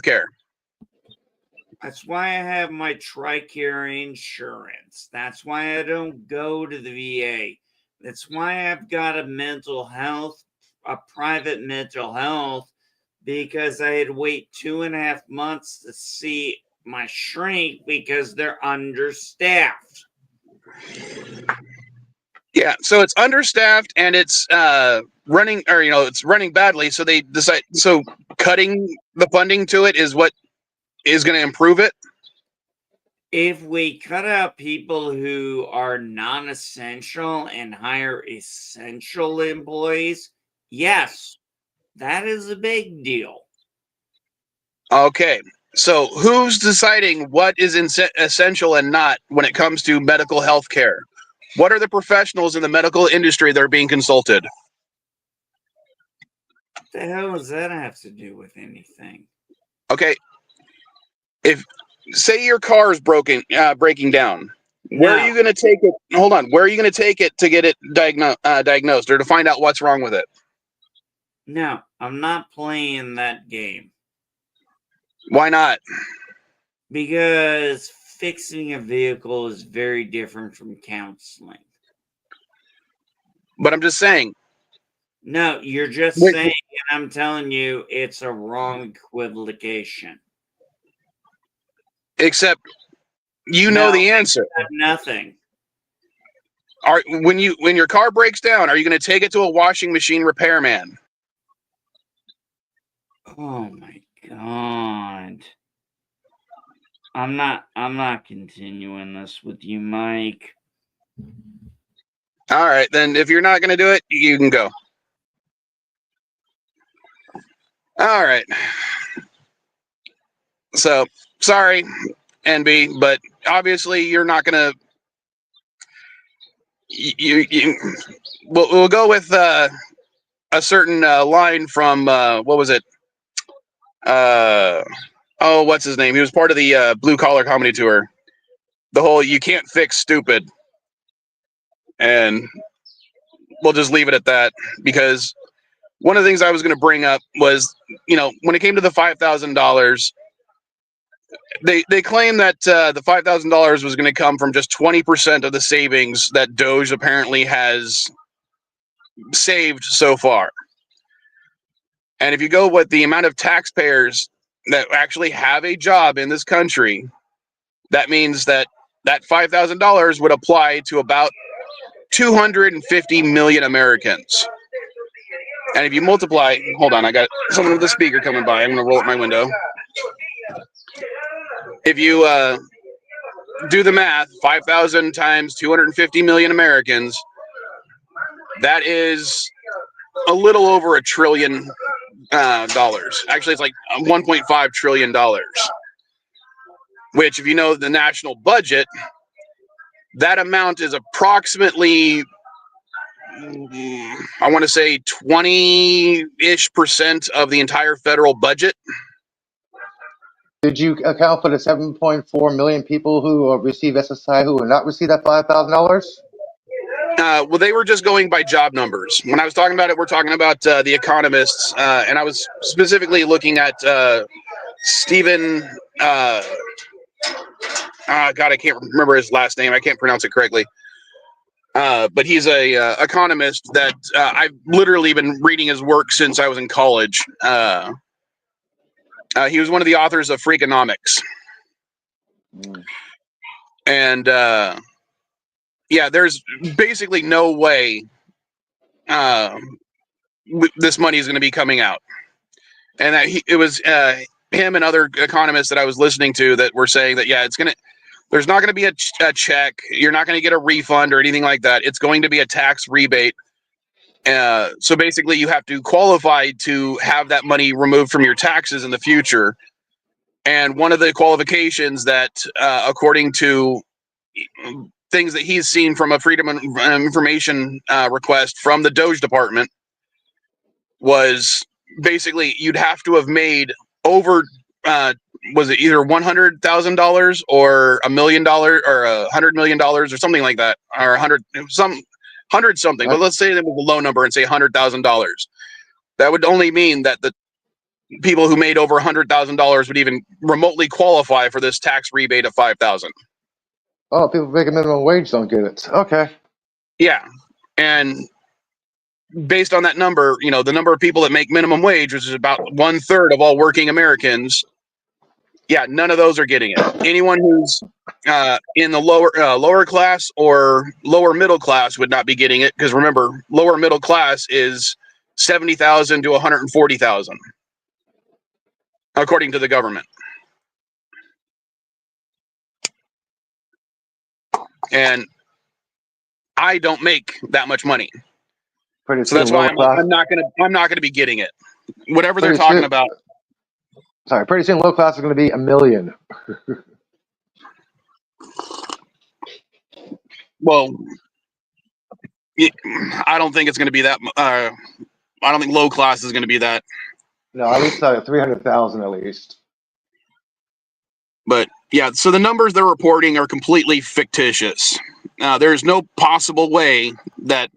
care?
That's why I have my TRICARE insurance. That's why I don't go to the VA. That's why I've got a private mental health, because I had to wait 2.5 months to see my shrink because they're understaffed.
Yeah, so it's understaffed and it's running, or it's running badly. So they decide. So cutting the funding to it is what is going to improve it.
If we cut out people who are non-essential and hire essential employees, yes, that is a big deal.
Okay, so who's deciding what is essential and not when it comes to medical health care? What are the professionals in the medical industry that are being consulted?
What the hell does that have to do with anything?
Okay, if say your car is breaking down, where are you going to take it? Hold on, where are you going to take it to get it diagnosed or to find out what's wrong with it?
No, I'm not playing that game.
Why not?
Because fixing a vehicle is very different from counseling.
But I'm just saying.
No, you're just saying, and I'm telling you, it's a wrong equivocation.
Except you know the answer.
Nothing.
When your car breaks down, are you going to take it to a washing machine repairman?
Oh my God. I'm not continuing this with you, Mike.
All right, then if you're not going to do it, you can go. All right. So, sorry, NB, but obviously you're not going to we'll go with a certain line from what was it? What's his name? He was part of the Blue Collar Comedy Tour. The whole "you can't fix stupid," and we'll just leave it at that, because one of the things I was going to bring up was, when it came to the $5,000, they claim that the $5,000 was going to come from just 20% of the savings that Doge apparently has saved so far. And if you go with the amount of taxpayers that actually have a job in this country, that means that $5,000 would apply to about 250 million Americans. And if you multiply, hold on, I got someone with a speaker coming by. I'm going to roll up my window. If you do the math, 5,000 times 250 million Americans, that is a little over $1 trillion. Actually, it's like $1.5 trillion. Which, if you know the national budget, that amount is approximately, I want to say 20-ish% of the entire federal budget.
Did you account for the 7.4 million people who receive SSI who will not receive that $5,000?
Well, they were just going by job numbers. When I was talking about it, we're talking about the economists, and I was specifically looking at Stephen. God, I can't remember his last name. I can't pronounce it correctly. But he's a economist that I've literally been reading his work since I was in college. He was one of the authors of Freakonomics. And yeah, there's basically no way this money is going to be coming out. And that it was him and other economists that I was listening to that were saying that, yeah, there's not going to be a check. You're not going to get a refund or anything like that. It's going to be a tax rebate. So basically, you have to qualify to have that money removed from your taxes in the future. And one of the qualifications that, according to things that he's seen from a Freedom of Information request from the Doge Department, was basically you'd have to have made over was it either $100,000 or $1 million or $100 million or something like that, or hundred something. But let's say that was a low number and say $100,000. That would only mean that the people who made over $100,000 would even remotely qualify for this tax rebate of $5,000.
Oh, people making minimum wage don't get it. Okay.
Yeah, and based on that number, the number of people that make minimum wage, which is about 1/3 of all working Americans, yeah, none of those are getting it. Anyone who's in the lower class or lower middle class would not be getting it, because remember, lower middle class is 70,000 to 140,000, according to the government. And I don't make that much money, so that's why I'm not gonna be getting it. Whatever they're talking about.
Sorry, pretty soon low class is going to be $1 million.
Well, I don't think it's going to be that. I don't think low class is going to be that.
No, at least 300,000 at least.
But yeah, so the numbers they're reporting are completely fictitious. There's no possible way that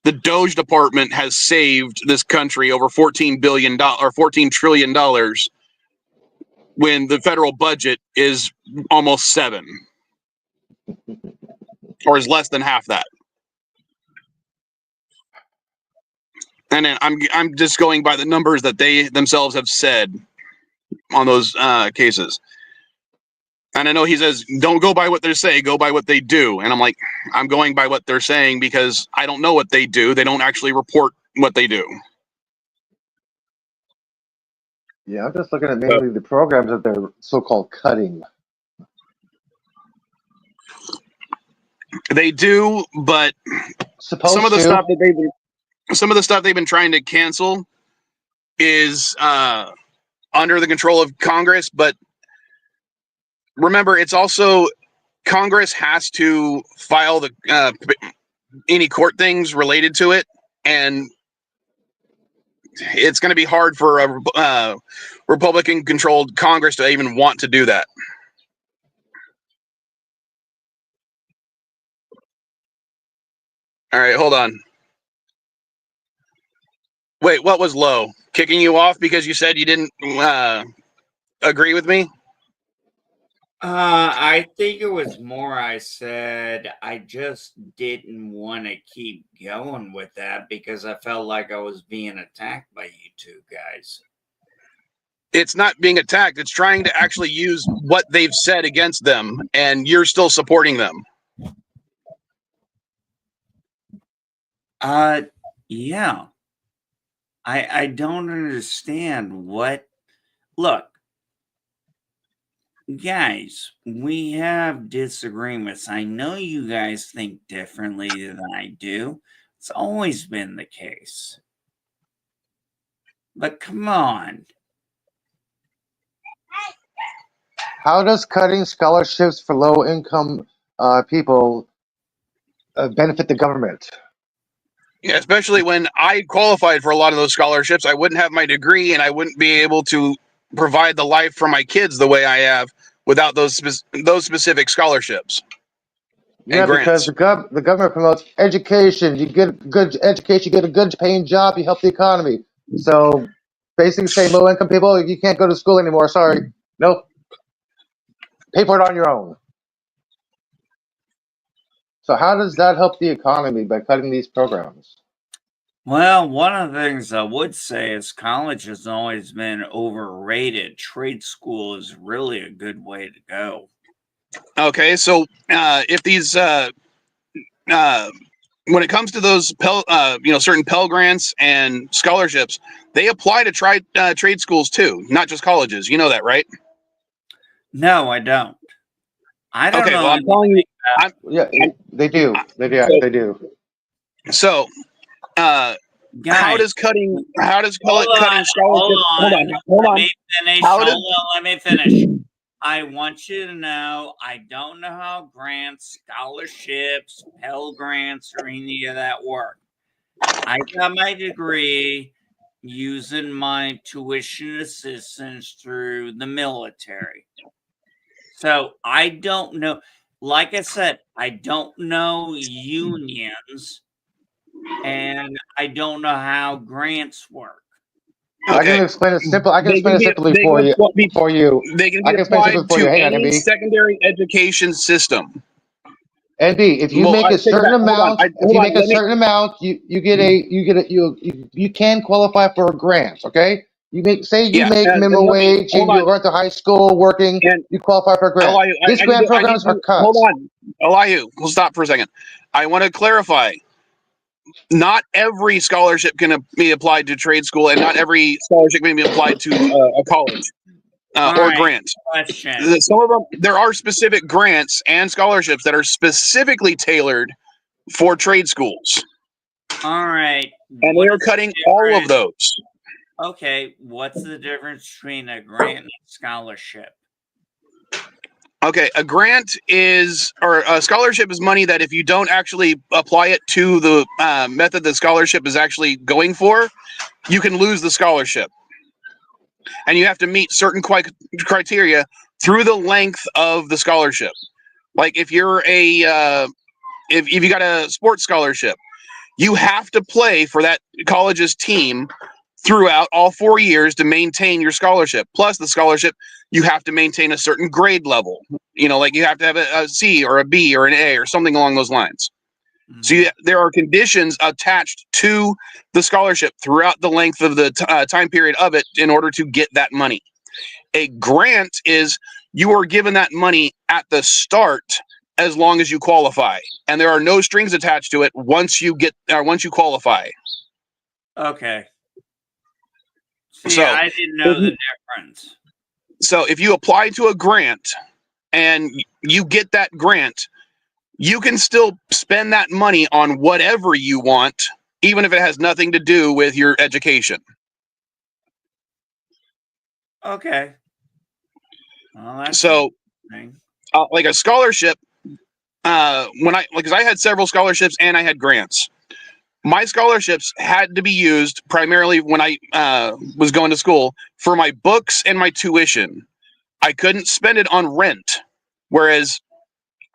the Doge Department has saved this country over $14 billion or $14 trillion when the federal budget is almost $7 billion, or is less than half that. And then I'm just going by the numbers that they themselves have said on those cases. And I know he says, don't go by what they say, go by what they do. And I'm like, I'm going by what they're saying because I don't know what they do. They don't actually report what they do.
Yeah, I'm just looking at mainly the programs that they're so-called cutting.
They do, but some of the stuff they've been trying to cancel is under the control of Congress. But remember, it's also Congress has to file the any court things related to it, and it's going to be hard for a Republican-controlled Congress to even want to do that. All right, hold on. Wait, what was low? Kicking you off because you said you didn't agree with me?
I think it was more I said I just didn't want to keep going with that because I felt like I was being attacked by you two guys.
It's not being attacked. It's trying to actually use what they've said against them, and you're still supporting them.
Yeah. I don't understand what. Look, guys, we have disagreements. I know you guys think differently than I do. It's always been the case. But come on.
How does cutting scholarships for low-income people benefit the government?
Yeah, especially when I qualified for a lot of those scholarships, I wouldn't have my degree and I wouldn't be able to provide the life for my kids the way I have without those specific scholarships.
Yeah, because the government promotes education. You get good education, you get a good paying job, you help the economy. So basically saying low-income people, you can't go to school anymore. Sorry. Nope. Pay for it on your own. So how does that help the economy by cutting these programs?
Well, one of the things I would say is college has always been overrated. Trade school is really a good way to go.
Okay, so if these when it comes to those certain Pell grants and scholarships, they apply to trade schools too, not just colleges. You know that, right?
No, I don't. I don't
Okay,
know
well, I'm telling you,
Yeah, they do. They do.
so,
They do.
so how
guys.
does cutting
Hold on, hold
scholarships?
on.
Hold
Let
on.
me finish.
How does
Hold on, let me finish. I want you to know I don't know how grants, scholarships, Pell Grants, or any of that work. I got my degree using my tuition assistance through the military. So I don't know. Like I said, I don't know unions and I don't know how grants work.
I
okay?
can explain it simple. I can
They
explain
can
it
be
simply
they
for
can
you.
be
For you,
they can
I
be
can explain it simply
applied
for you.
to
Hang on,
any
MB.
secondary education system.
NB, if you
Well,
make
I
a
take
certain
that. Hold on.
amount, if
Hold
you
on.
make a certain amount, you can qualify for a grant. Okay, you make say you
Yeah,
make
and
minimum
let me
wage
hold
and you're
on.
going to high school working,
And
you qualify for a grant.
Elihu,
These grant
I need
programs are
to
cut.
hold on. Elihu, we'll stop for a second. I want to clarify. Not every scholarship can be applied to trade school, and not every scholarship can be applied to a college
All
or
right,
grant.
question.
Some of them, there are specific grants and scholarships that are specifically tailored for trade schools,
All right,
and they
what
are
is the
cutting all of
difference?
those.
Okay, what's the difference between a grant and a scholarship?
Okay, a grant is, or a scholarship is money that if you don't actually apply it to the method the scholarship is actually going for, you can lose the scholarship. And you have to meet certain criteria through the length of the scholarship. Like if you're if you got a sports scholarship, you have to play for that college's team throughout all 4 years to maintain your scholarship. Plus the scholarship, you have to maintain a certain grade level. Like you have to have a C or a B or an A or something along those lines. So there are conditions attached to the scholarship throughout the length of the time period of it in order to get that money. A grant is you are given that money at the start as long as you qualify, and there are no strings attached to it once you qualify.
Okay. See,
So
I didn't know the difference.
So if you apply to a grant and you get that grant, you can still spend that money on whatever you want, even if it has nothing to do with your education.
Okay. Well, that's
So,
interesting.
like a scholarship, because I had several scholarships and I had grants. My scholarships had to be used primarily when I was going to school for my books and my tuition. I couldn't spend it on rent, whereas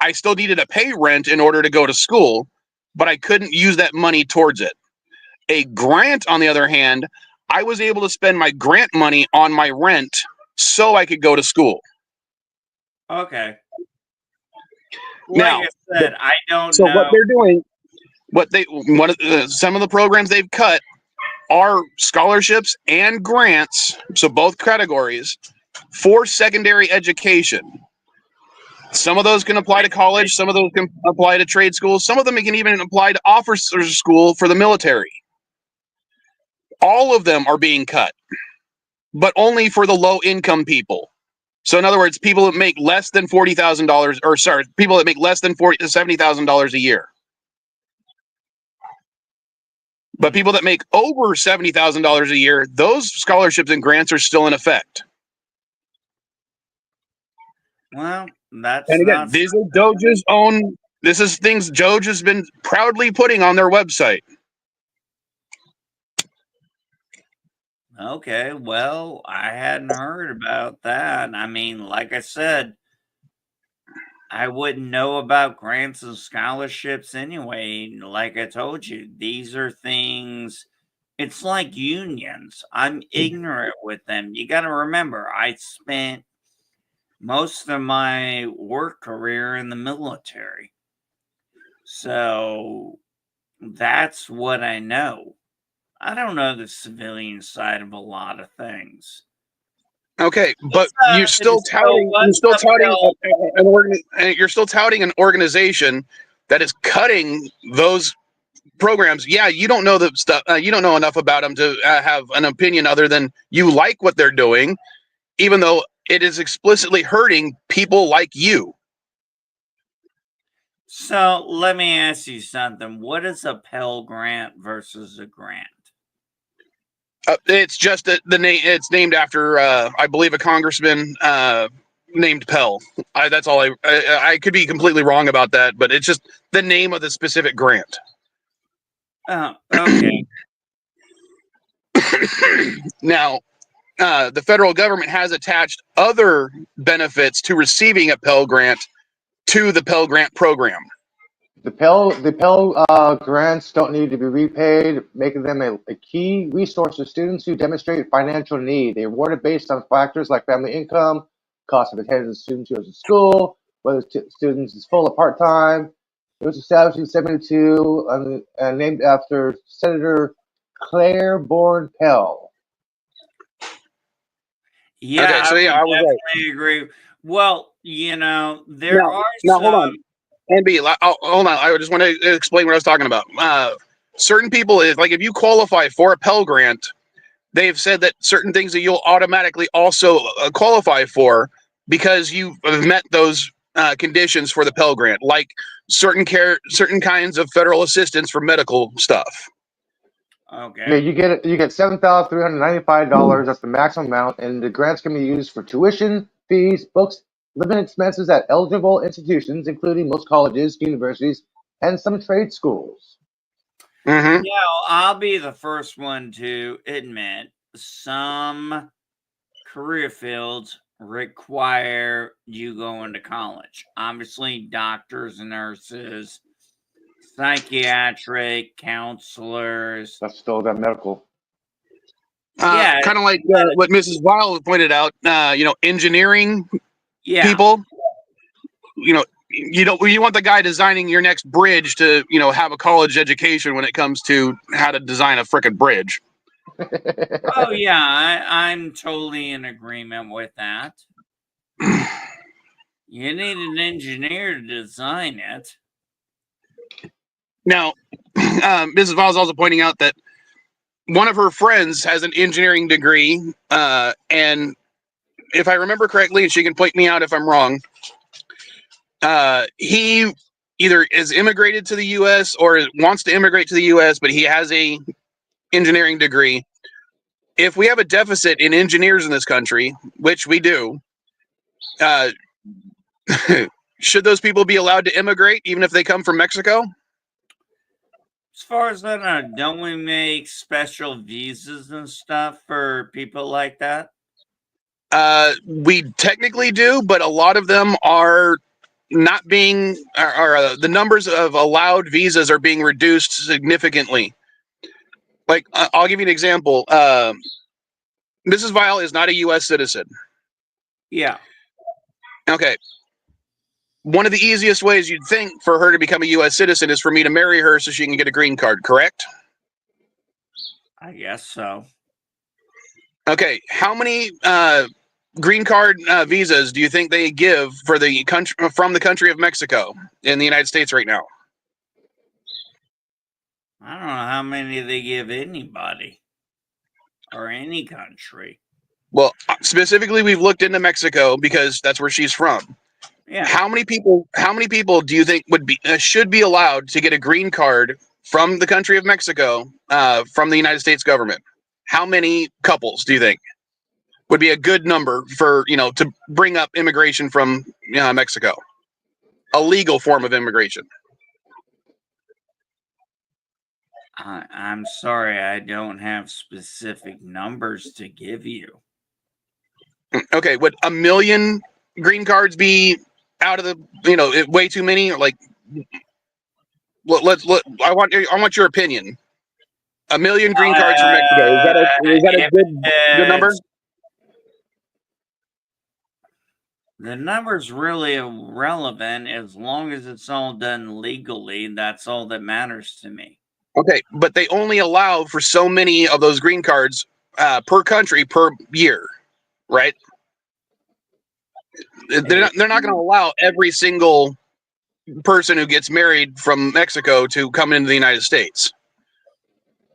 I still needed to pay rent in order to go to school, but I couldn't use that money towards it. A grant, on the other hand, I was able to spend my grant money on my rent so I could go to school.
Okay.
Now,
Like I said, I don't
so what
know.
they're doing, some of the programs they've cut are scholarships and grants, so both categories for secondary education. Some of those can apply to college, some of those can apply to trade schools, some of them can even apply to officers school for the military. All of them are being cut, but only for the low income people. So in other words, people that make less than $40,000, or sorry, people that make less than $70,000 a year. But people that make over $70,000 a year, those scholarships and grants are still in effect.
Well, that's
And again,
not
these are Doge's own. This is things Doge has been proudly putting on their website.
okay. Well, I hadn't heard about that. I mean, like I said, I wouldn't know about grants and scholarships anyway. Like I told you, these are things, it's like unions. I'm ignorant with them. You got to remember, I spent most of my work career in the military. So that's what I know. I don't know the civilian side of a lot of things.
Okay, but you're still
So
touting
what's the pill?
you're still touting an organization that is cutting those programs. Yeah, you don't know the stuff. You don't know enough about them to have an opinion other than you like what they're doing, even though it is explicitly hurting people like you.
So let me ask you something. What is a Pell Grant versus a grant?
It's just that the name. It's named after, I believe, a congressman named Pell. That's all. I could be completely wrong about that, but it's just the name of the specific grant.
Oh, okay.
Now, the federal government has attached other benefits to receiving a Pell Grant to the Pell Grant program.
The Pell grants don't need to be repaid, making them a key resource for students who demonstrate financial need. They are awarded based on factors like family income, cost of attendance of students who go to school, whether students is full or part-time. It was established in 1972 and named after Senator Claiborne Pell.
Yeah,
Okay, so yeah, I was right.
definitely agree. Well, there are
Now, hold
some.
on. NB, hold on. I just want to explain what I was talking about. Certain people, like if you qualify for a Pell Grant, they've said that certain things that you'll automatically also qualify for because you have met those conditions for the Pell Grant, like certain kinds of federal assistance for medical stuff.
Okay.
Yeah, you get $7,395. That's the maximum amount, and the grants can be used for tuition, fees, books, living expenses at eligible institutions, including most colleges, universities, and some trade schools.
Mm-hmm.
I'll be the first one to admit some career fields require you going to college. Obviously, doctors and nurses, psychiatric counselors.
That's still that medical.
Yeah,
Kind of like what Mrs. Weil pointed out. Engineering people. You want the guy designing your next bridge to have a college education when it comes to how to design a frickin' bridge.
Oh yeah, I'm totally in agreement with that. You need an engineer to design it.
Now, Mrs. Weil is also pointing out that one of her friends has an engineering degree, and if I remember correctly, and she can point me out if I'm wrong, he either is immigrated to the U.S. or wants to immigrate to the U.S., but he has a engineering degree. If we have a deficit in engineers in this country, which we do, should those people be allowed to immigrate even if they come from Mexico?
As far as I know, don't we make special visas and stuff for people like that?
We technically do, but a lot of them are not being, the numbers of allowed visas are being reduced significantly. Like, I'll give you an example. Mrs. Weil is not a U.S. citizen.
Yeah.
Okay. One of the easiest ways you'd think for her to become a U.S. citizen is for me to marry her so she can get a green card, correct?
I guess so.
Okay. How many green card visas do you think they give for the country from the country of Mexico in the United States right now?
I don't know how many they give anybody or any country.
Well, specifically, we've looked into Mexico because that's where she's from.
Yeah.
How many people do you think should be allowed to get a green card from the country of Mexico from the United States government? How many couples do you think would be a good number for to bring up immigration from Mexico, a legal form of immigration?
I'm sorry, I don't have specific numbers to give you.
Okay, would 1 million green cards be out of the way too many? Or like, I want your opinion. 1 million green cards from Mexico. Is that a good number?
The number's really irrelevant as long as it's all done legally. That's all that matters to me.
Okay, but they only allow for so many of those green cards per country per year, right? They're not going to allow every single person who gets married from Mexico to come into the United States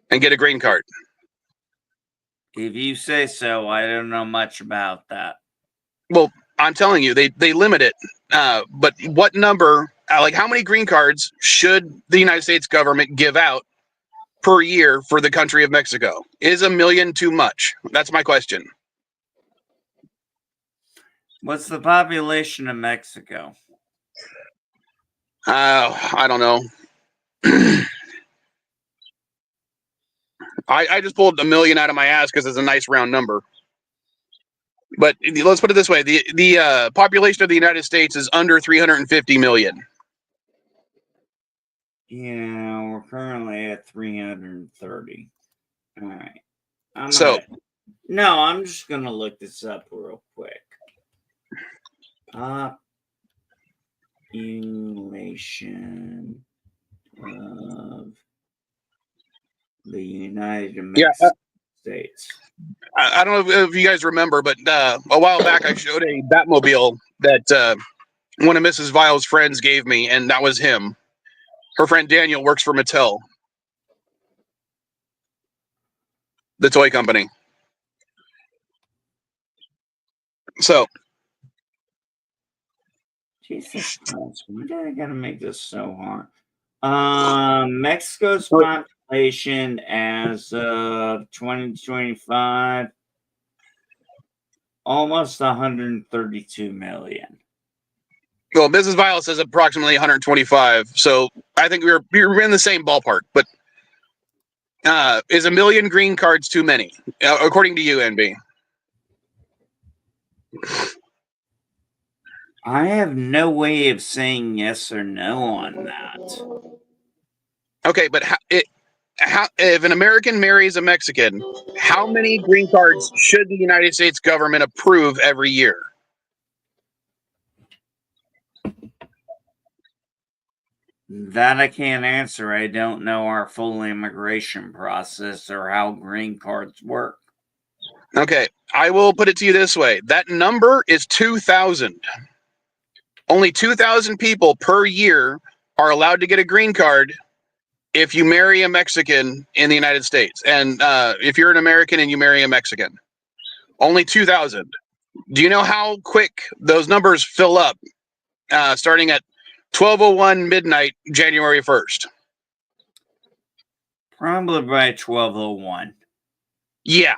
and get a green card.
If you say so, I don't know much about that.
Well, I'm telling you, they limit it. But what number, like how many green cards should the United States government give out per year for the country of Mexico? Is 1 million too much? That's my question.
What's the population of Mexico?
I don't know. I just pulled 1 million out of my ass because it's a nice round number. But let's put it this way: the population of the United States is under 350 million.
Yeah, we're currently at 330. All right. I'm just gonna look this up real quick. Population of the United States.
I don't know if you guys remember, but a while back I showed a Batmobile that one of Mrs. Vile's friends gave me, and that was him. Her friend Daniel works for Mattel, the toy company. So,
Jesus Christ, why did I gotta make this so hard? Mexico's population as of 2025, almost 132 million.
well, Mrs. Vile says approximately 125. So I think we're in the same ballpark. But is 1 million green cards too many, according to you, NB?
I have no way of saying yes or no on that.
Okay, but how if an American marries a Mexican, how many green cards should the United States government approve every year?
That I can't answer. I don't know our full immigration process or how green cards work.
Okay, I will put it to you this way. That number is 2,000. Only 2,000 people per year are allowed to get a green card if you marry a Mexican in the United States. And if you're an American and you marry a Mexican, only 2,000. Do you know how quick those numbers fill up starting at 12:01 midnight, January 1st?
Probably by 12:01.
Yeah.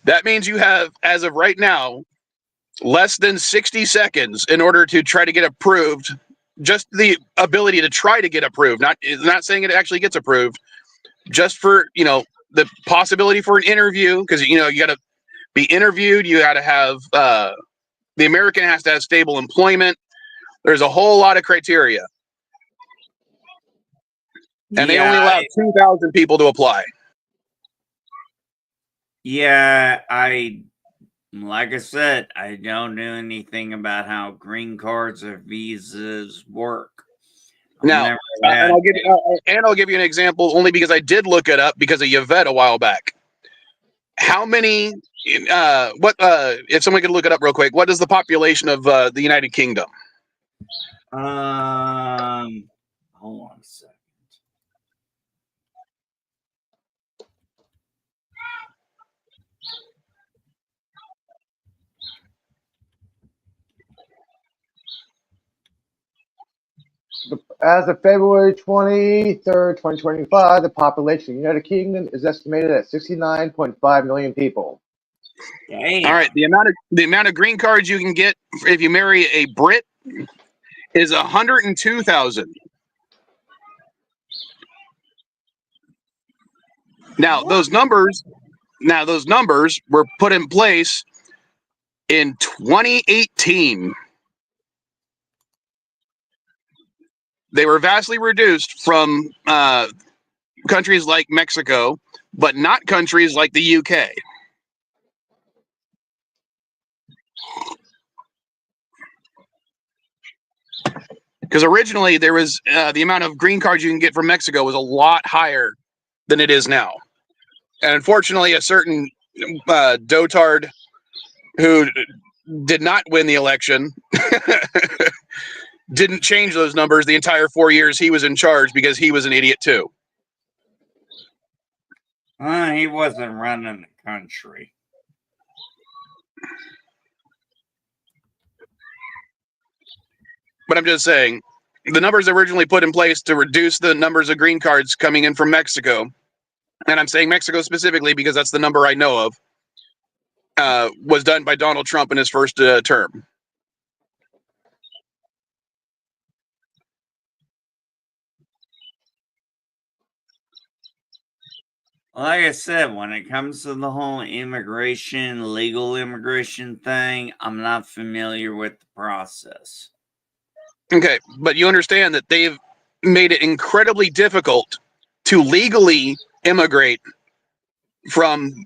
That means you have, as of right now, less than 60 seconds in order to try to get approved. Just the ability to try to get approved, not saying it actually gets approved, just for, the possibility for an interview, because, you got to be interviewed. You got to have, the American has to have stable employment. There's a whole lot of criteria. And they only allow 2,000 people to apply.
Yeah, like I said, I don't know anything about how green cards or visas work.
Now, and I'll give you an example only because I did look it up because of Yvette a while back. How many? If someone could look it up real quick, what is the population of the United Kingdom?
Hold on a second.
As of February 23rd, 2025, the population of the United Kingdom is estimated at 69.5 million people.
Damn.
All right, the amount of green cards you can get if you marry a Brit is 102,000. Now those numbers were put in place in 2018. They were vastly reduced from countries like Mexico, but not countries like the UK. Because originally there was the amount of green cards you can get from Mexico was a lot higher than it is now. And unfortunately, a certain dotard who did not win the election didn't change those numbers the entire 4 years he was in charge because he was an idiot too.
He wasn't running the country.
But I'm just saying, the numbers originally put in place to reduce the numbers of green cards coming in from Mexico, and I'm saying Mexico specifically because that's the number I know of, was done by Donald Trump in his first term.
Like I said, when it comes to the whole immigration, legal immigration thing, I'm not familiar with the process.
Okay, but you understand that they've made it incredibly difficult to legally immigrate from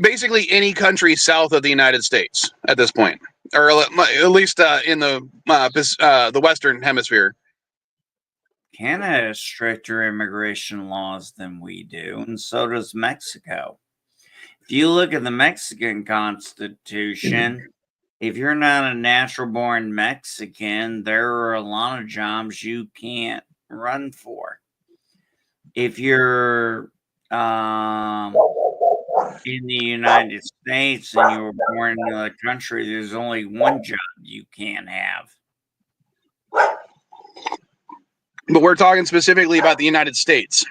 basically any country south of the United States at this point, or at least in the Western Hemisphere.
Canada has stricter immigration laws than we do, and so does Mexico. If you look at the Mexican Constitution, if you're not a natural-born Mexican, there are a lot of jobs you can't run for. If you're in the United States and you were born in another country, there's only one job you can't have.
But we're talking specifically about the United States.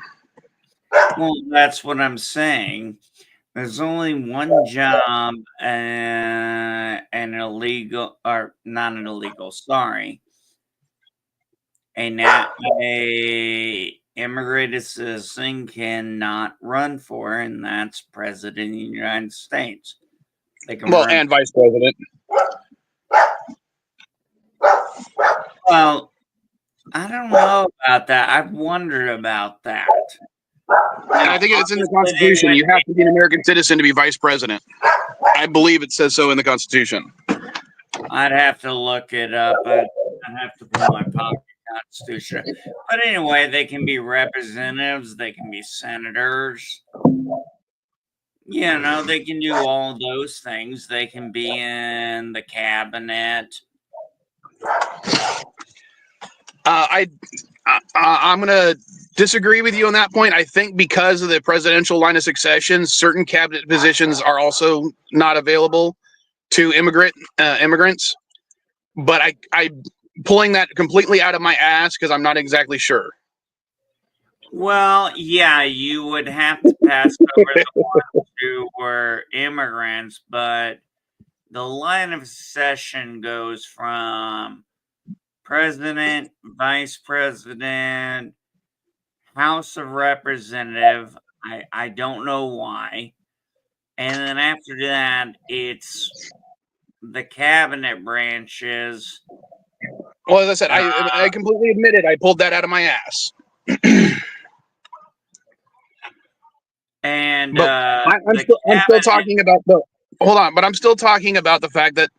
Well, that's what I'm saying. There's only one job, an illegal, or not an illegal, sorry. A immigrated citizen cannot run for, and that's president of the United States. They can run,
and vice president.
Well, I don't know about that. I've wondered about that.
And I think it's in the Constitution. You have to be an American citizen to be vice president. I believe it says so in the Constitution.
I'd have to look it up. I'd have to pull my pocket Constitution. But anyway, they can be representatives. They can be senators. You know, they can do all those things. They can be in the cabinet.
I'm going to disagree with you on that point. I think because of the presidential line of succession, certain cabinet positions are also not available to immigrants. But I'm pulling that completely out of my ass because I'm not exactly sure.
Well, yeah, you would have to pass over the ones who were immigrants, but the line of succession goes from president, vice president, House of Representative. I don't know why. And then after that, it's the cabinet branches.
Well, as I said, I completely admit it. I pulled that out of my ass.
And
I'm still talking about the. Hold on, but I'm still talking about the fact that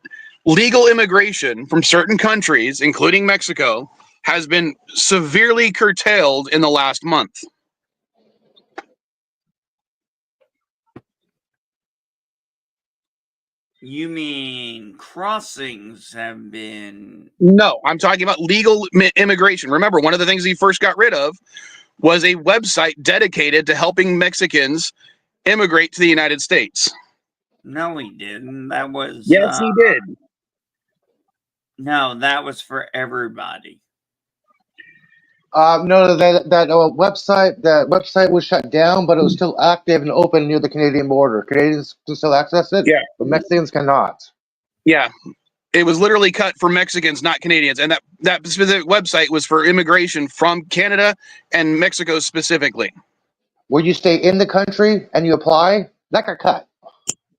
legal immigration from certain countries, including Mexico, has been severely curtailed in the last month.
You mean crossings have been...
No, I'm talking about legal immigration. Remember, one of the things he first got rid of was a website dedicated to helping Mexicans immigrate to the United States.
No, he didn't. That was...
Yes, he did.
No, that was for everybody.
No, that website was shut down, but it was still active and open near the Canadian border. Canadians can still access it,
yeah,
but Mexicans cannot.
Yeah, it was literally cut for Mexicans, not Canadians, and that specific website was for immigration from Canada and Mexico specifically.
Where you stay in the country and you apply, that got cut.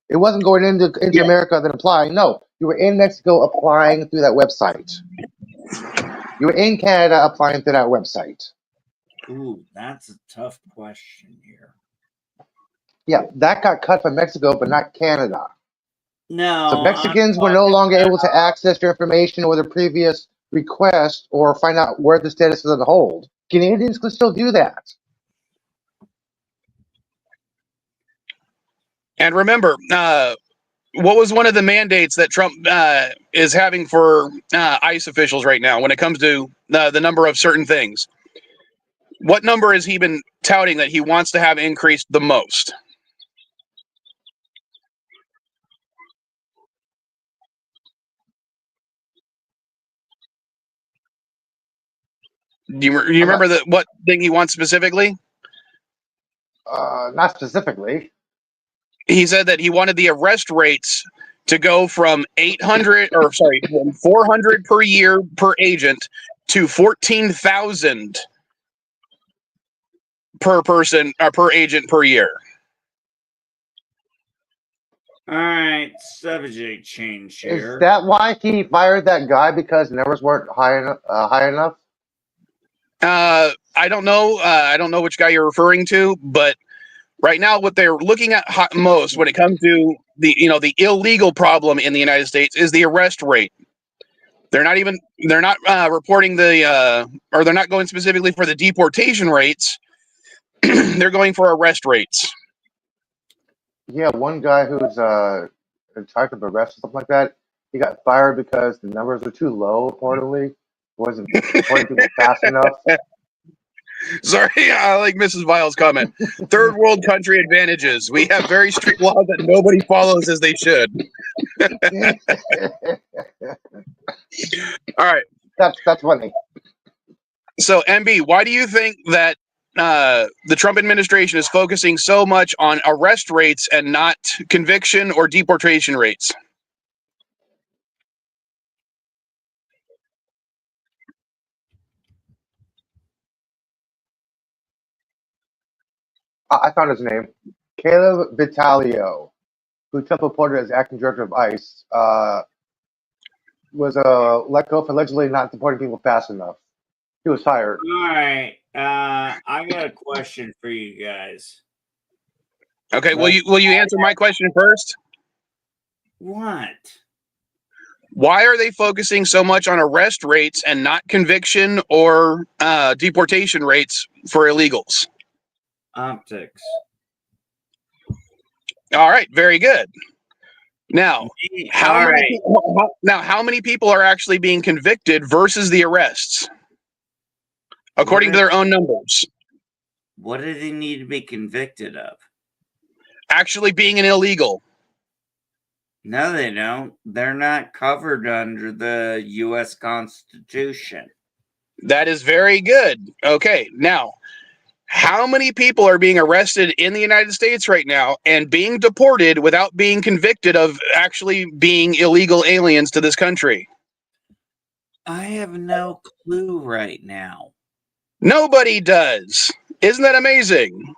It wasn't going into America then applying. No, you were in Mexico applying through that website. You were in Canada applying to that website.
Ooh, that's a tough question here.
Yeah, that got cut from Mexico, but not Canada.
No,
So Mexicans were no longer able to access their information or their previous request or find out where the status is on hold. Canadians could still do that.
And remember, what was one of the mandates that Trump is having for ICE officials right now when it comes to the number of certain things? What number has he been touting that he wants to have increased the most? Do you remember what thing he wants specifically?
Not specifically.
He said that he wanted the arrest rates to go from 400 per year per agent to 14,000 per person per agent per year.
All right, subject change here.
Is that why he fired that guy, because the numbers weren't high enough?
I don't know. I don't know which guy you're referring to, but right now, what they're looking at most when it comes to the illegal problem in the United States is the arrest rate. They're not reporting or they're not going specifically for the deportation rates. They're going for arrest rates.
Yeah, one guy who's in charge of arrests or something like that, he got fired because the numbers were too low, reportedly. Wasn't reporting people fast enough.
Sorry, I like Mrs. Vile's comment. Third world country advantages. We have very strict laws that nobody follows as they should. All right.
That's funny.
So, MB, why do you think that the Trump administration is focusing so much on arrest rates and not conviction or deportation rates?
I found his name. Caleb Vitalio, who Trump reported as acting director of ICE, was let go for allegedly not deporting people fast enough. He was fired.
All right, I got a question for you guys.
Okay, will you answer my question first?
What?
Why are they focusing so much on arrest rates and not conviction or deportation rates for illegals?
Optics.
All right, very good. Now, how many people are actually being convicted versus the arrests, according to their own numbers?
What do they need to be convicted of?
Actually being an illegal.
No, they don't. They're not covered under the U.S. Constitution.
That is very good. Okay, now, how many people are being arrested in the United States right now and being deported without being convicted of actually being illegal aliens to this country?
I have no clue right now.
Nobody does. Isn't that amazing?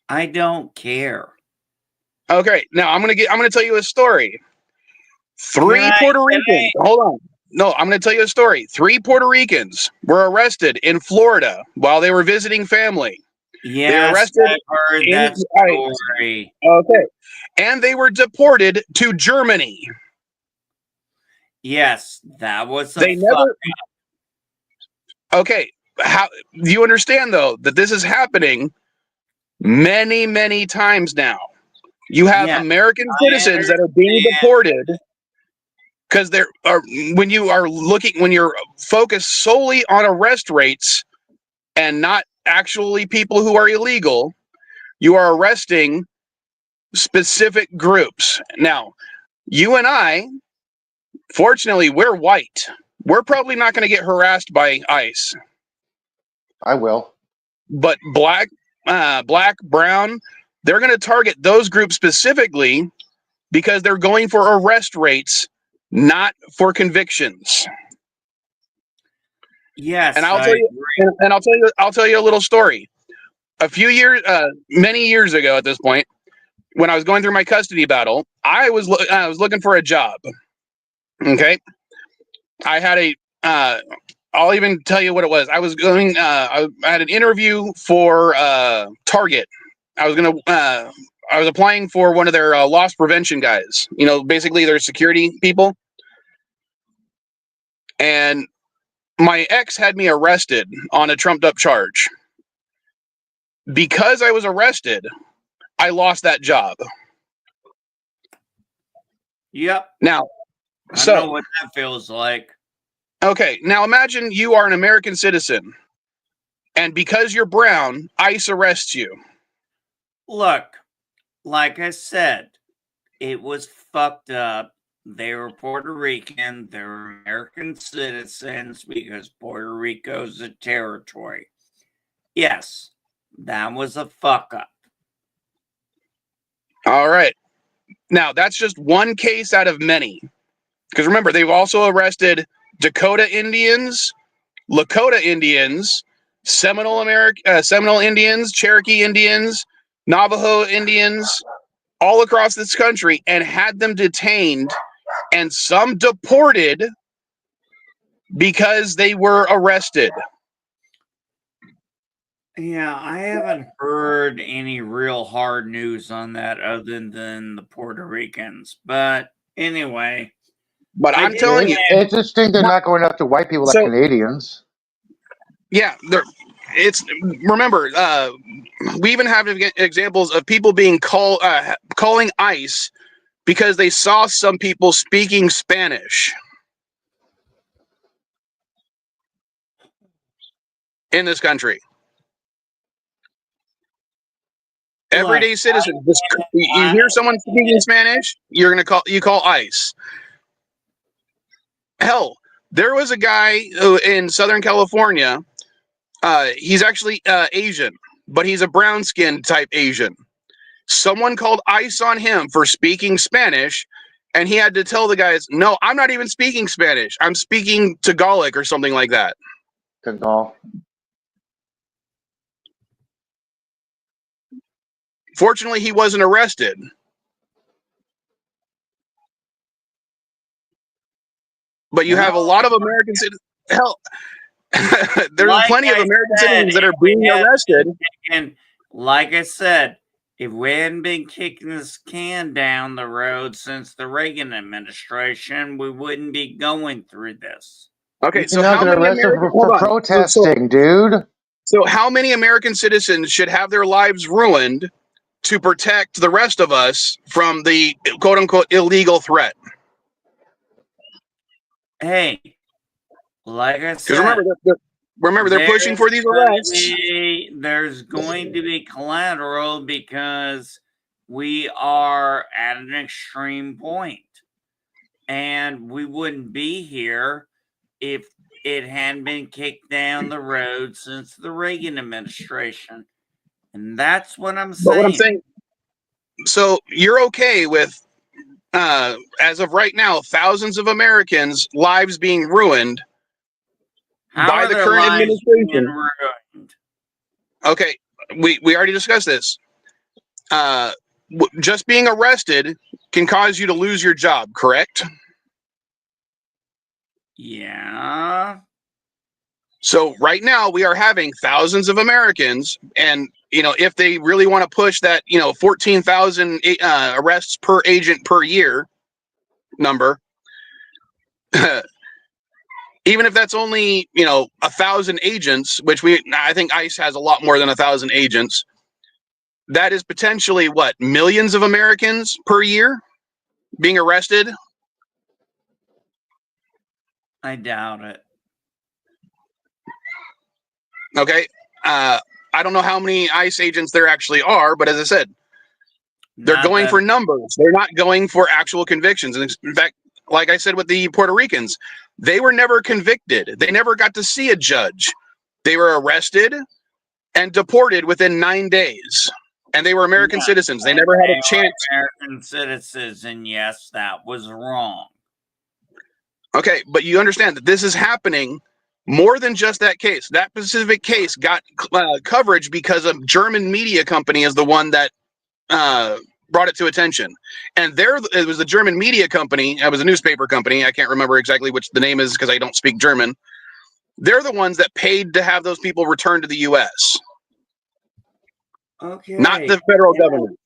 I don't care.
Okay, now I'm gonna tell you a story. Puerto Ricans. Hold on. No, I'm going to tell you a story. 3 Puerto Ricans were arrested in Florida while they were visiting family.
Yes,
they were arrested.
I've heard that story.
Okay, and they were deported to Germany.
Yes, that was
they never. Okay, how do you understand though that this is happening many, many times now? You have American citizens that are being deported because when you're focused solely on arrest rates and not actually people who are illegal, you are arresting specific groups. Now, you and I, fortunately, we're white. We're probably not going to get harassed by ICE.
I will.
But black, brown, they're going to target those groups specifically because they're going for arrest rates, not for convictions.
Yes,
and I'll tell you a little story. Many years ago at this point, when I was going through my custody battle, I was looking for a job. Okay, I had I'll even tell you what it was. I was going. I had an interview for Target. I was applying for one of their loss prevention guys. You know, basically their security people. And my ex had me arrested on a trumped up charge. Because I was arrested, I lost that job.
Yep.
Now,
I know what that feels like.
Okay, now imagine you are an American citizen, and because you're brown, ICE arrests you.
Look, like I said, it was fucked up. They were Puerto Rican. They were American citizens because Puerto Rico's a territory. Yes, that was a fuck up.
All right. Now, that's just one case out of many. Because remember, they've also arrested Dakota Indians, Lakota Indians, Seminole Indians, Cherokee Indians, Navajo Indians, all across this country, and had them detained and some deported because they were arrested.
Yeah, I haven't heard any real hard news on that other than the Puerto Ricans. But anyway.
But I'm telling you,
it's interesting they're not going after white people like Canadians.
Yeah, remember, we even have examples of people being calling ICE because they saw some people speaking Spanish in this country. Everyday citizens. You hear someone speaking Spanish, you're gonna call ICE. Hell, there was a guy in Southern California. He's actually Asian, but he's a brown skin type Asian. Someone called ICE on him for speaking Spanish, and he had to tell the guys, "No, I'm not even speaking Spanish. I'm speaking Tagalog or something like that."
Tagalog.
Fortunately, he wasn't arrested. But you have a lot of American citizens. Hell, there's plenty of American citizens that are being arrested.
And like I said, if we hadn't been kicking this can down the road since the Reagan administration, we wouldn't be going through this.
Okay, so how many American
for protesting, dude?
So how many American citizens should have their lives ruined to protect the rest of us from the quote-unquote illegal threat?
Hey, like I said,
remember they're pushing for these arrests.
There's going to be collateral because we are at an extreme point, and we wouldn't be here if it hadn't been kicked down the road since the Reagan administration. And that's what I'm saying.
But what I'm saying, so you're okay with, as of right now, thousands of Americans' lives being ruined by the current administration. Okay, we already discussed this. Just being arrested can cause you to lose your job, correct?
Yeah.
So right now we are having thousands of Americans, and if they really want to push that 14,000 arrests per agent per year number, even if that's only 1,000 agents, which I think ICE has a lot more than 1,000 agents, that is potentially what, millions of Americans per year being arrested?
I doubt it.
Okay. I don't know how many ICE agents there actually are, but as I said, they're going for numbers. They're not going for actual convictions. And in fact, like I said with the Puerto Ricans, they were never convicted. They never got to see a judge. They were arrested and deported within 9 days. And they were American citizens. They never had a chance.
American citizens, and yes, that was wrong.
Okay, but you understand that this is happening more than just that case. That specific case got coverage because a German media company is the one that brought it to attention. And it was the German media company. It was a newspaper company. I can't remember exactly which the name is because I don't speak German. They're the ones that paid to have those people returned to the U.S.
Okay.
Not the federal government.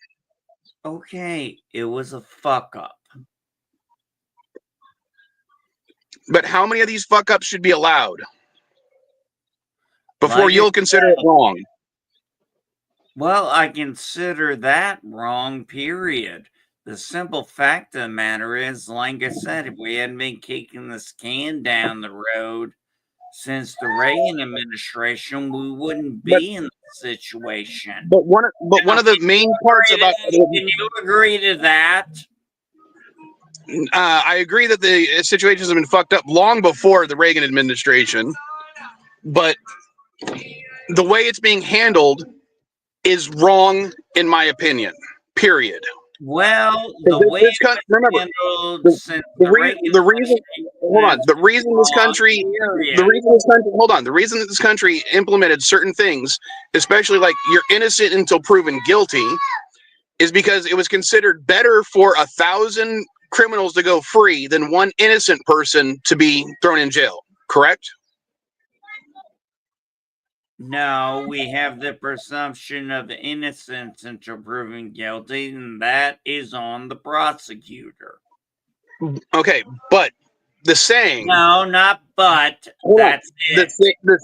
Okay, it was a fuck up.
But how many of these fuck ups should be allowed before
Like I
you'll consider it wrong?
Well, I consider that wrong, period. The simple fact of the matter is, like I said, if we hadn't been kicking this can down the road since the Reagan administration, we wouldn't be in this situation.
But one of the main parts about
Can you agree to that?
I agree that the situations have been fucked up long before the Reagan administration, but the way it's being handled is wrong, in my opinion. Period.
Well, the way it's
remember,
handled
the
since the Reagan
reason. Hold on. The reason this country. Hold on. The reason that this country implemented certain things, especially like you're innocent until proven guilty, is because it was considered better for 1,000 criminals to go free than one innocent person to be thrown in jail. Correct?
No, we have the presumption of innocence until proven guilty, and that is on the prosecutor.
Okay, but the saying.
No, not but. That's it.
The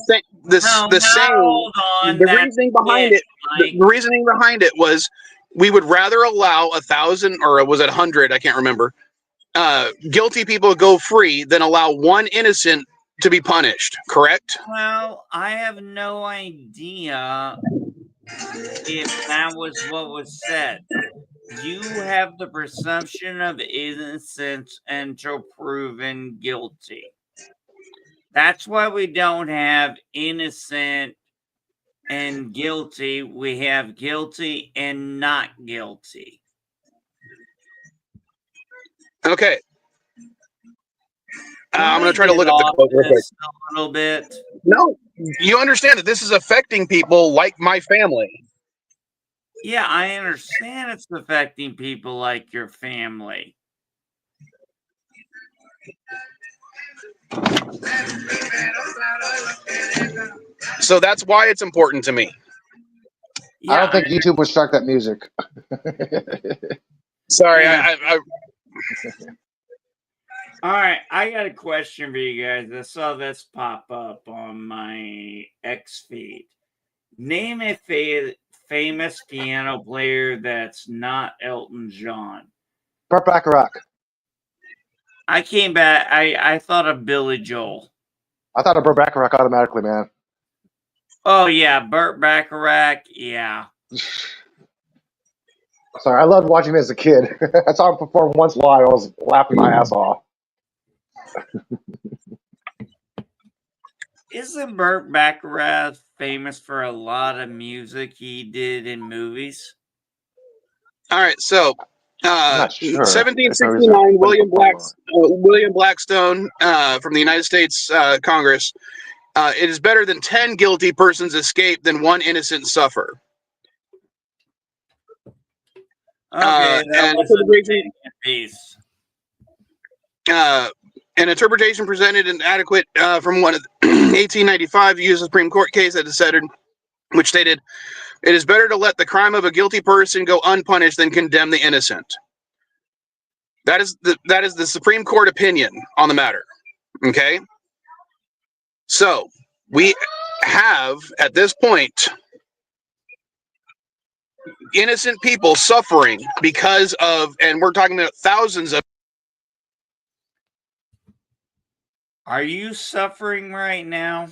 reasoning behind it was we would rather allow 1,000 or was it 100? I can't remember. Guilty people to go free than allow one innocent to be punished. Correct?
Well, I have no idea if that was what was said. You have the presumption of innocence until proven guilty. That's why we don't have innocent and guilty. We have guilty and not guilty.
Okay. I'm going to try to look up the quote real quick.
A little bit.
No, you understand that this is affecting people like my family.
Yeah, I understand it's affecting people like your family.
So that's why it's important to me.
Yeah, I don't think YouTube would strike that music.
Sorry,
yeah.
I
All right, I got a question for you guys. I saw this pop up on my X feed. Name a famous piano player that's not Elton John.
Burt Bacharach.
I came back. I thought of Billy Joel.
I thought of Burt Bacharach automatically, man.
Oh yeah, Burt Bacharach. Yeah.
Sorry, I loved watching him as a kid. I saw him perform once live. I was laughing my ass off.
Isn't Burt Bacharach famous for a lot of music he did in movies?
All right, so
sure.
1769, William Blackstone from the United States Congress. It is better than 10 guilty persons escape than one innocent suffer.
Okay, that was a piece.
An interpretation presented inadequate from one of 1895 U.S. Supreme Court case that decided, which stated, "It is better to let the crime of a guilty person go unpunished than condemn the innocent." That is the Supreme Court opinion on the matter. Okay, so we have at this point innocent people suffering because of, and we're talking about thousands of.
Are you suffering right now?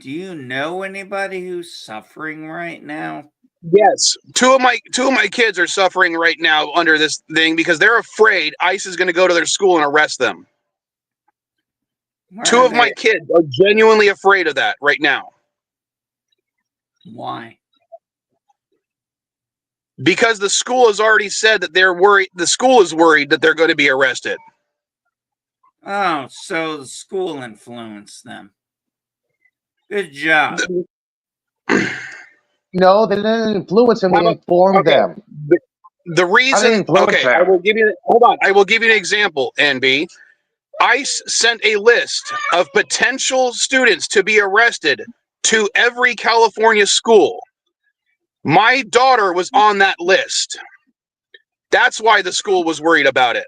Do you know anybody who's suffering right now?
Yes, two of my kids are suffering right now under this thing because they're afraid ICE is going to go to their school and arrest them. Two of my kids are genuinely afraid of that right now.
Why?
Because the school has already said that they're worried. The school is worried that they're going to be arrested.
Oh, so the school influenced them. Good job.
No, they didn't influence them. They informed
Okay.
them.
The
How did they
reason,
influence
okay, I
them?
will give you, hold on, I will give you an example, NB. ICE sent a list of potential students to be arrested to every California school. My daughter was on that list. That's why the school was worried about it.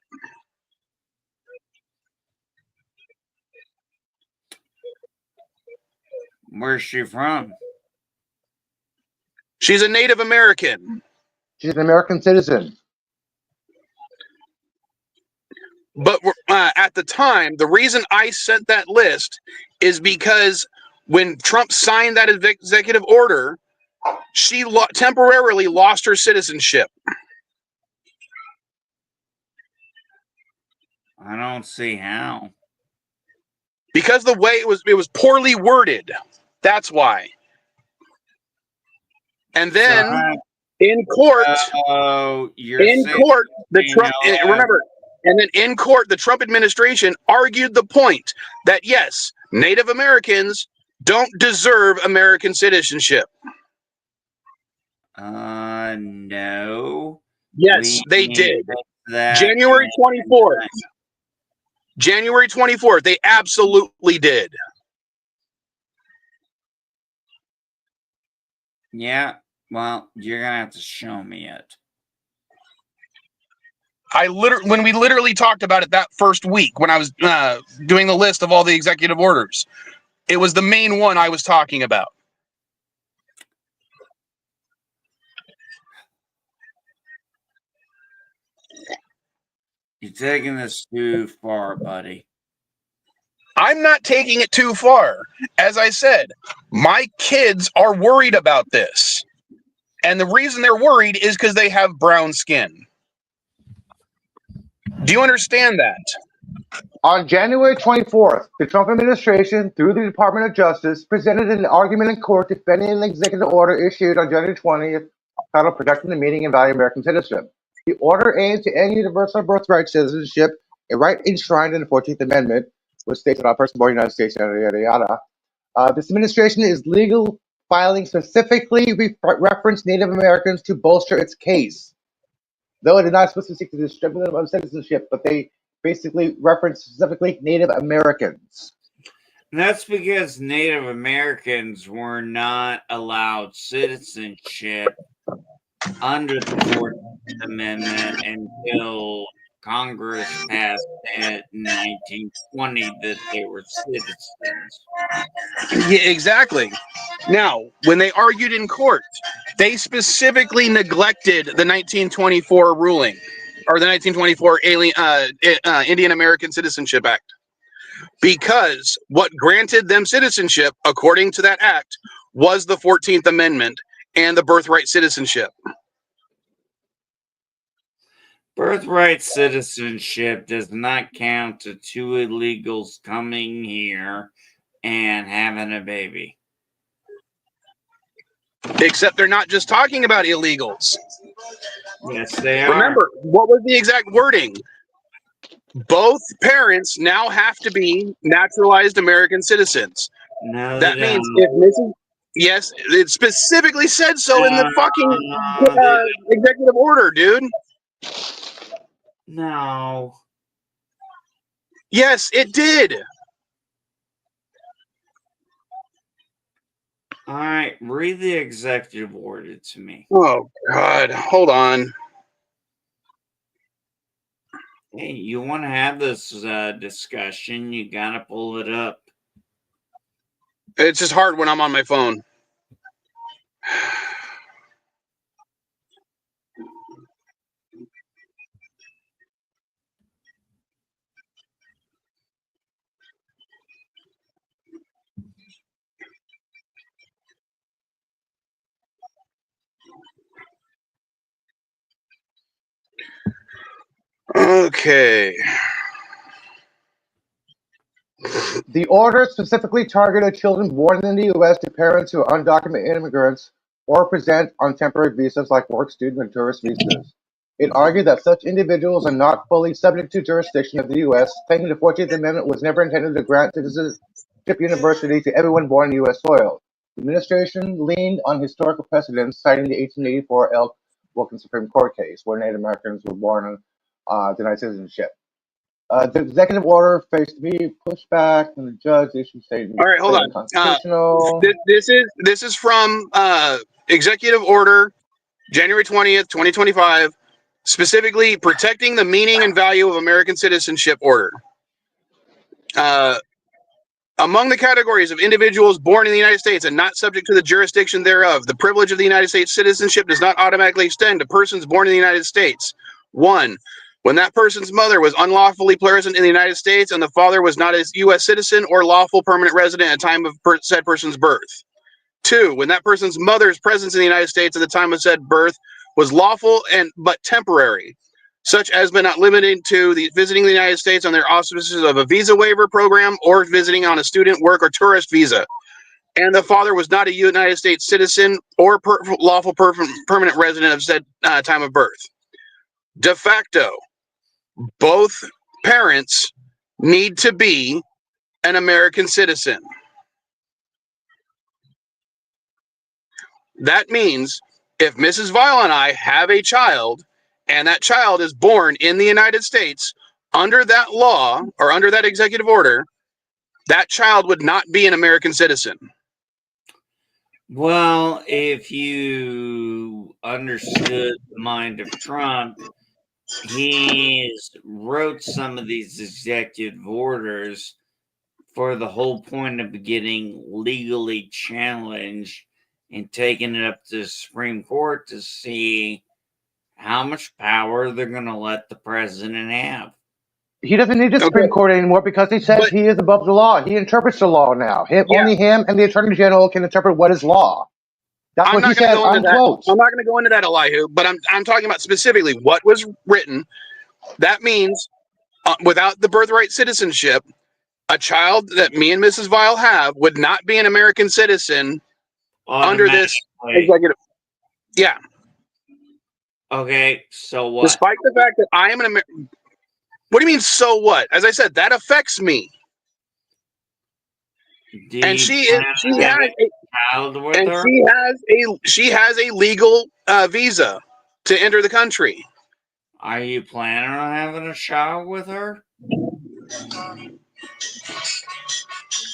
Where's she from?
She's a Native American.
She's an American citizen.
But at the time, the reason ICE sent that list is because when Trump signed that executive order, she temporarily lost her citizenship.
I don't see how.
Because the way it was poorly worded. That's why. And then in court, the Trump, remember, and then in court, the Trump administration argued the point that yes, Native Americans don't deserve American citizenship.
No.
Yes, they did. January 24th. January 24th, they absolutely did.
Yeah, well, you're gonna have to show me it.
When we literally talked about it that first week when I was doing the list of all the executive orders, it was the main one I was talking about.
You're taking this too far, buddy.
I'm not taking it too far. As I said, my kids are worried about this. And the reason they're worried is because they have brown skin. Do you understand that?
On January 24th, the Trump administration, through the Department of Justice, presented an argument in court defending an executive order issued on January 20th titled Protecting the Meaning and Value of American Citizenship. The order aims to end universal birthright citizenship, a right enshrined in the 14th Amendment, which states that all persons born in the United States, yada, yada, yada. This administration is legal filing specifically reference Native Americans to bolster its case. Though it did not specifically seek to strip them of citizenship, but they basically reference specifically Native Americans.
And that's because Native Americans were not allowed citizenship under the 14th Amendment until Congress passed it in 1920 that they were citizens.
Yeah, exactly. Now, when they argued in court, they specifically neglected the 1924 ruling, or the 1924 Indian American Citizenship Act, because what granted them citizenship, according to that act, was the 14th Amendment and the birthright citizenship.
Birthright citizenship does not count to two illegals coming here and having a baby.
Except they're not just talking about illegals.
Yes, they are.
Remember, what was the exact wording? Both parents now have to be naturalized American citizens.
No,
that means if Mrs. Yes, it specifically said so in the fucking executive order, dude.
No.
Yes, it did.
All right, read the executive order to me.
Oh, God. Hold on.
Hey, you want to have this discussion, you got to pull it up.
It's just hard when I'm on my phone. Okay.
The order specifically targeted children born in the U.S. to parents who are undocumented immigrants or present on temporary visas like work, student, and tourist visas. It argued that such individuals are not fully subject to jurisdiction of the U.S., claiming the 14th Amendment was never intended to grant citizenship university to everyone born on U.S. soil. The administration leaned on historical precedents, citing the 1884 L. Wilkins Supreme Court case, where Native Americans were born denied citizenship. The executive order faced immediate pushback from the judge. The issue stated
All right, hold on.
unconstitutional.
This is from Executive Order, January 20th, 2025, specifically protecting the meaning and value of American citizenship order. Among the categories of individuals born in the United States and not subject to the jurisdiction thereof, the privilege of the United States citizenship does not automatically extend to persons born in the United States. 1. When that person's mother was unlawfully present in the United States and the father was not a U.S. citizen or lawful permanent resident at the time of said person's birth. 2. When that person's mother's presence in the United States at the time of said birth was lawful but temporary, such as but not limited to the visiting the United States on their auspices of a visa waiver program or visiting on a student, work, or tourist visa, and the father was not a United States citizen or lawful permanent resident of said time of birth. De facto, both parents need to be an American citizen. That means if Mrs. Vile and I have a child and that child is born in the United States, under that law or under that executive order, that child would not be an American citizen.
Well, if you understood the mind of Trump, he's wrote some of these executive orders for the whole point of getting legally challenged and taking it up to the Supreme Court to see how much power they're going to let the president have.
He doesn't need the Supreme Court anymore because he says he is above the law. He interprets the law now. Only him and the Attorney General can interpret what is law. That's what he said, unquote.
I'm not going to go into that, Elihu, but I'm talking about specifically what was written. That means without the birthright citizenship, a child that me and Mrs. Vile have would not be an American citizen under this executive. Yeah.
Okay, so what?
Despite the fact that I am an American. What do you mean, so what? As I said, that affects me. And she has a legal visa to enter the country.
Are you planning on having a child with her?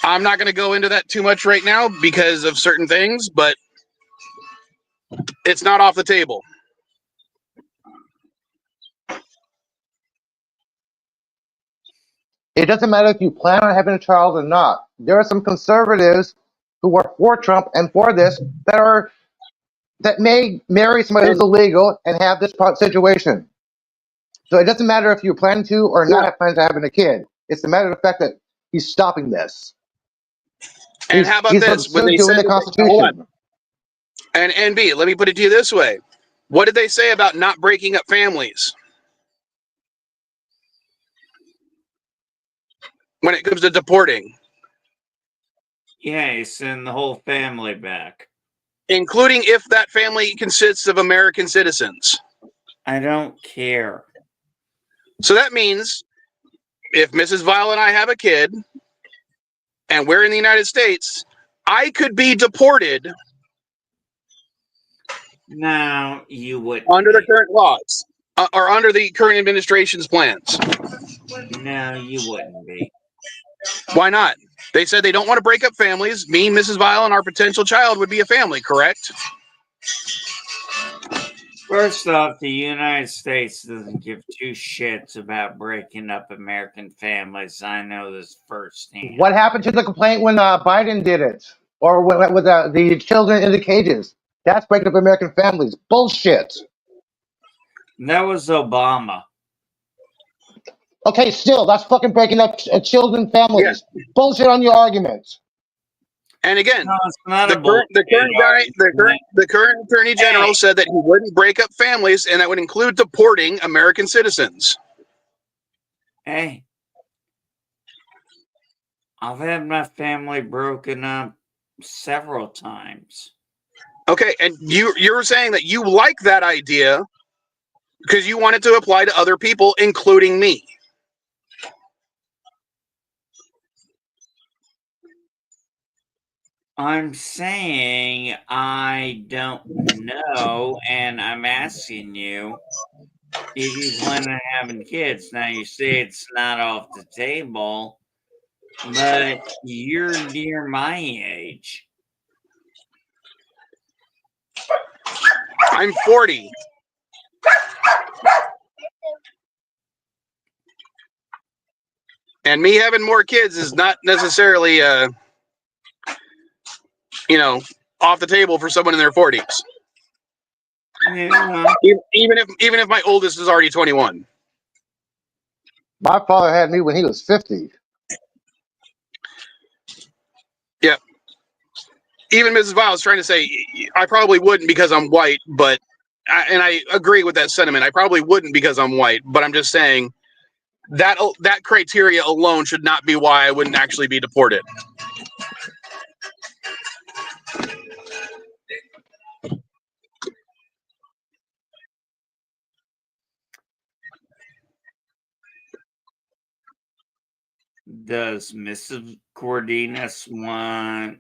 I'm not going to go into that too much right now because of certain things, but it's not off the table.
It doesn't matter if you plan on having a child or not. There are some conservatives who are for Trump and for this that may marry somebody who's illegal and have this situation. So it doesn't matter if you're planning to or not planning to having a kid. It's a matter of the fact that he's stopping this.
And how about this? When they said
the Constitution.
And B, let me put it to you this way. What did they say about not breaking up families? When it comes to deporting.
Yeah, you send the whole family back.
Including if that family consists of American citizens.
I don't care.
So that means if Mrs. Vile and I have a kid and we're in the United States, I could be deported.
No, you wouldn't.
Under the current laws or under the current administration's plans.
No, you wouldn't be.
Why not? They said they don't want to break up families. Me, Mrs. Vile, and our potential child would be a family, correct?
First off, the United States doesn't give two shits about breaking up American families. I know this firsthand.
What happened to the complaint when Biden did it? Or with the children in the cages? That's breaking up American families. Bullshit.
That was Obama.
Okay, still, that's fucking breaking up children families. Yeah. Bullshit on your arguments.
And again, the current Attorney General said that he wouldn't break up families, and that would include deporting American citizens.
Hey, I've had my family broken up several times.
Okay, and you're saying that you like that idea, Because you want it to apply to other people, including me.
I'm saying I don't know, and I'm asking you if you plan on having kids. Now, you say it's not off the table, but you're near my age.
I'm 40. And me having more kids is not necessarily, off the table for someone in their 40s.
Yeah.
Even if my oldest is already 21.
My father had me when he was 50.
Yeah. Even Mrs. Vile is trying to say, I probably wouldn't because I'm white, but, and I agree with that sentiment. I probably wouldn't because I'm white, but I'm just saying that criteria alone should not be why I wouldn't actually be deported.
Does Mrs. Cordinas want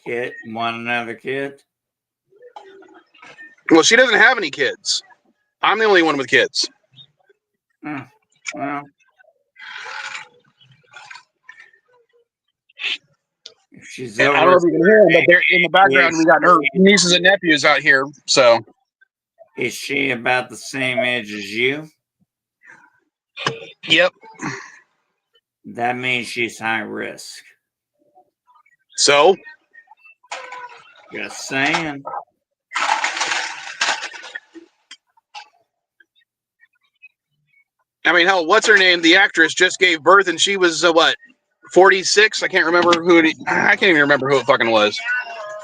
another kid?
Well, she doesn't have any kids. I'm the only one with kids.
Well, if she's
And I don't know if you can hear them, but they're in the background. We got her nieces and nephews out here. So,
is she about the same age as you?
yep.
That means she's high risk.
So,
Just saying.
I mean, hell, what's her name? The actress just gave birth, and she was what, 46? I can't remember I can't even remember who it fucking was.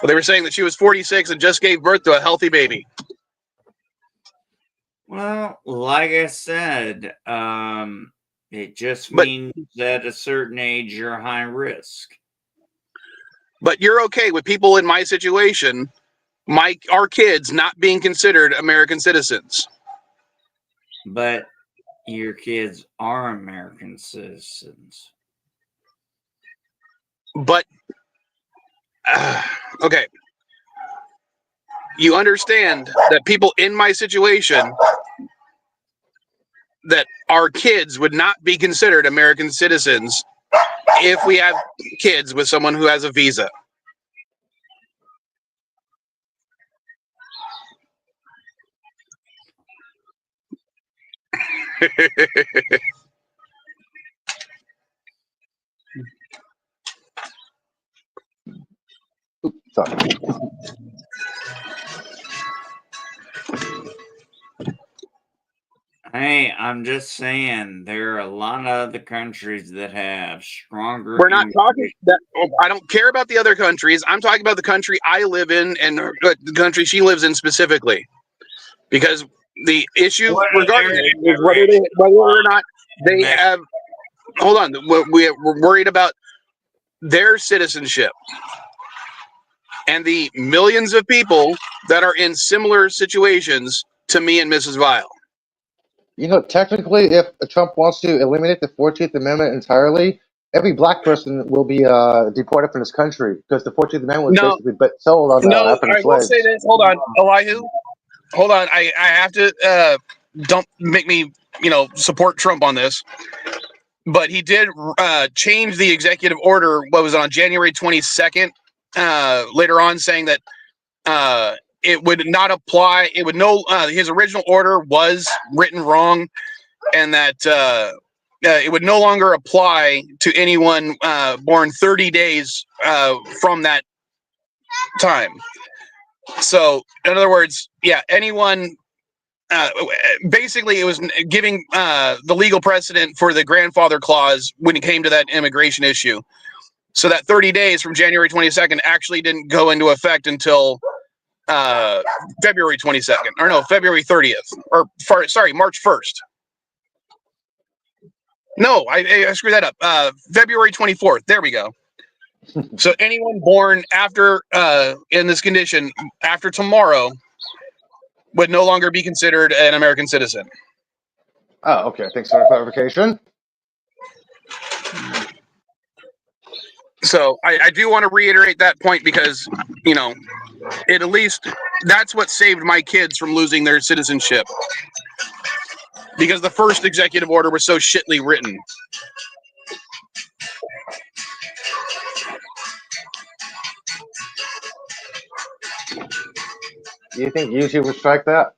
But they were saying that she was 46 and just gave birth to a healthy baby.
Well, like I said, it just means that at a certain age you're high risk.
But you're okay with people in my situation, our kids not being considered American citizens.
But your kids are American citizens.
But, okay. You understand that people in my situation, that our kids would not be considered American citizens if we have kids with someone who has a visa.
Oops, sorry.
Hey, I'm just saying there are a lot of other countries that have stronger.
We're not talking that. I don't care about the other countries. I'm talking about the country I live in and the country she lives in specifically. Because the issue regarding it is whether or not they have. Hold on. We're worried about their citizenship and the millions of people that are in similar situations to me and Mrs. Vile.
You know, technically, if Trump wants to eliminate the 14th Amendment entirely, every black person will be deported from this country because the 14th Amendment was basically sold on African
I will
slaves.
say this. Hold on, Elihu. Hold on. I have to. Don't make me, support Trump on this. But he did change the executive order. What was it, on January 22nd? Later on, saying that it would not apply. It would his original order was written wrong, and that it would no longer apply to anyone born 30 days from that time. So, in other words, anyone. Basically, it was giving the legal precedent for the grandfather clause when it came to that immigration issue. So that 30 days from January 22nd actually didn't go into effect until February 22nd, or no, February 30th, or March 1st. No, I screwed that up. February 24th. There we go. So anyone born after in this condition after tomorrow would no longer be considered an American citizen.
Oh, okay. Thanks for the clarification.
So I do want to reiterate that point because, you know, it at least that's what saved my kids from losing their citizenship. Because the first executive order was so shitly written.
Do you think YouTube would strike that?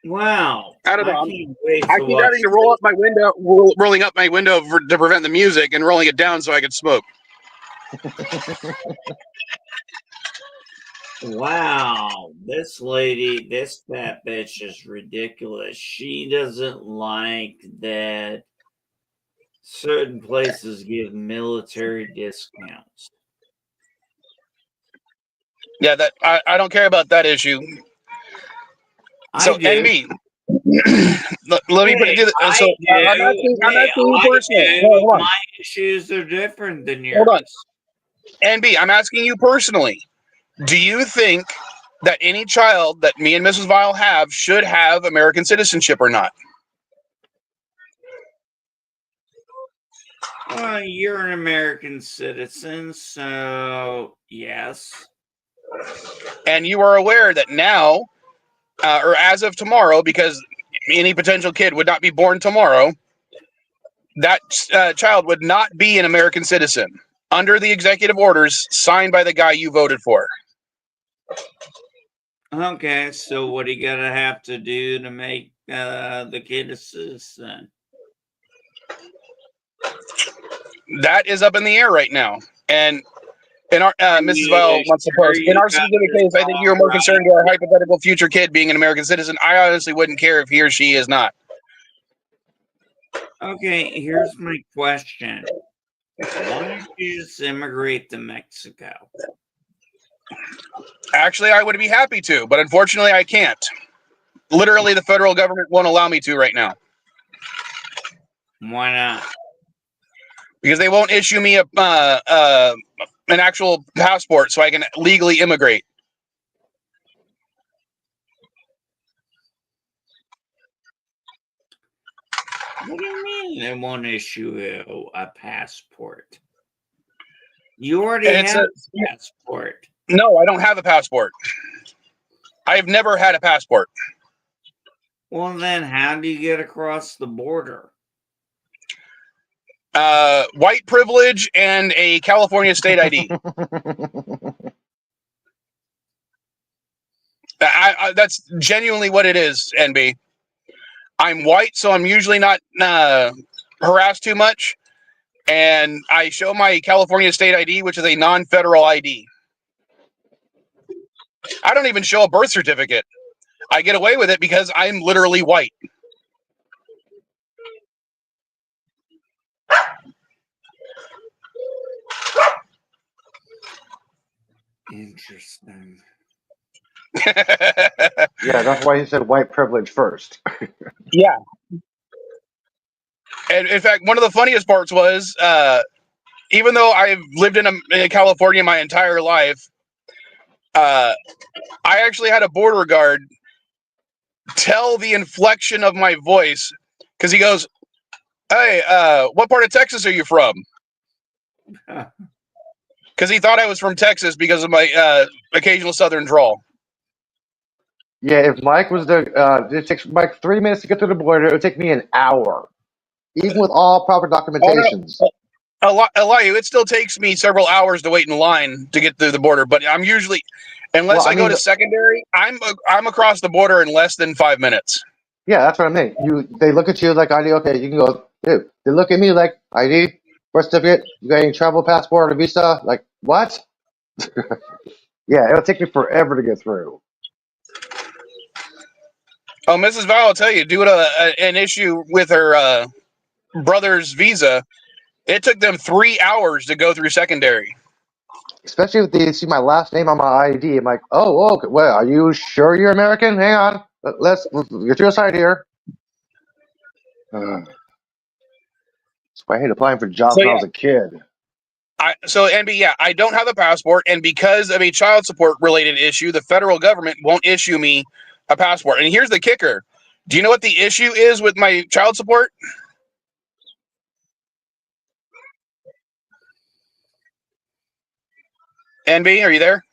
Wow.
I don't know.
can't wait
I
to
keep
watch
having to roll up my window, rolling up my window to prevent the music, and rolling it down so I could smoke.
Wow, this lady, this fat bitch is ridiculous. She doesn't like that certain places give military discounts.
Yeah, that I don't care about that issue. So
I do.
NB, let me put it to the, so I'm asking you personally. No, hold on.
My issues are different than
Hold on.
yours.
NB, I'm asking you personally. Do you think that any child that me and Mrs. Vile have should have American citizenship or not?
You're an American citizen, so yes.
And you are aware that now, or as of tomorrow, because any potential kid would not be born tomorrow, that child would not be an American citizen under the executive orders signed by the guy you voted for.
Okay, so what are you gonna have to do to make the kid a citizen?
That is up in the air right now. And in our Mrs. Vile wants to
Sure
post. In
you
our
got
specific
this
case, I think you're
all
more
right?
concerned with our hypothetical future kid being an American citizen. I honestly wouldn't care if he or she is not.
Okay, here's my question. Why don't you just immigrate to Mexico?
Actually, I would be happy to, but unfortunately, I can't. Literally, the federal government won't allow me to right now
Why not?
because they won't issue me an actual passport so I can legally immigrate.
What do you mean they won't issue you a passport? You already have a passport.
No, I don't have a passport. I've never had a passport.
Well, then how do you get across the border?
White privilege and a California state ID. That's genuinely what it is, NB. I'm white, so I'm usually not harassed too much. And I show my California state ID, which is a non-federal ID. I don't even show a birth certificate. I get away with it because I'm literally white.
Interesting.
Yeah, that's why he said white privilege first.
Yeah. And in fact, one of the funniest parts was, even though I've lived in California my entire life, I actually had a border guard tell the inflection of my voice because he goes, "Hey, what part of Texas are you from?" Because he thought I was from Texas because of my occasional Southern drawl.
Yeah, if Mike was the, it takes Mike 3 minutes to get to the border. It would take me an hour, even with all proper documentations.
Elihu, it still takes me several hours to wait in line to get through the border, but I'm usually, unless I go to secondary, I'm across the border in less than 5 minutes.
Yeah, that's what I mean. They look at you like ID. Okay, you can go. Dude, they look at me like ID, birth certificate. You got any travel passport or visa? Like what? Yeah, it'll take me forever to get through.
Oh, Mrs. Val will tell you, due to an issue with her brother's visa, it took them 3 hours to go through secondary.
Especially if they see my last name on my ID. I'm like, oh, okay. Well, are you sure you're American? Hang on. Let's get you aside here. That's why I hate applying for jobs when I was a kid.
So NB, yeah, I don't have a passport, and because of a child support related issue, the federal government won't issue me a passport. And here's the kicker: do you know what the issue is with my child support? NB, are you there?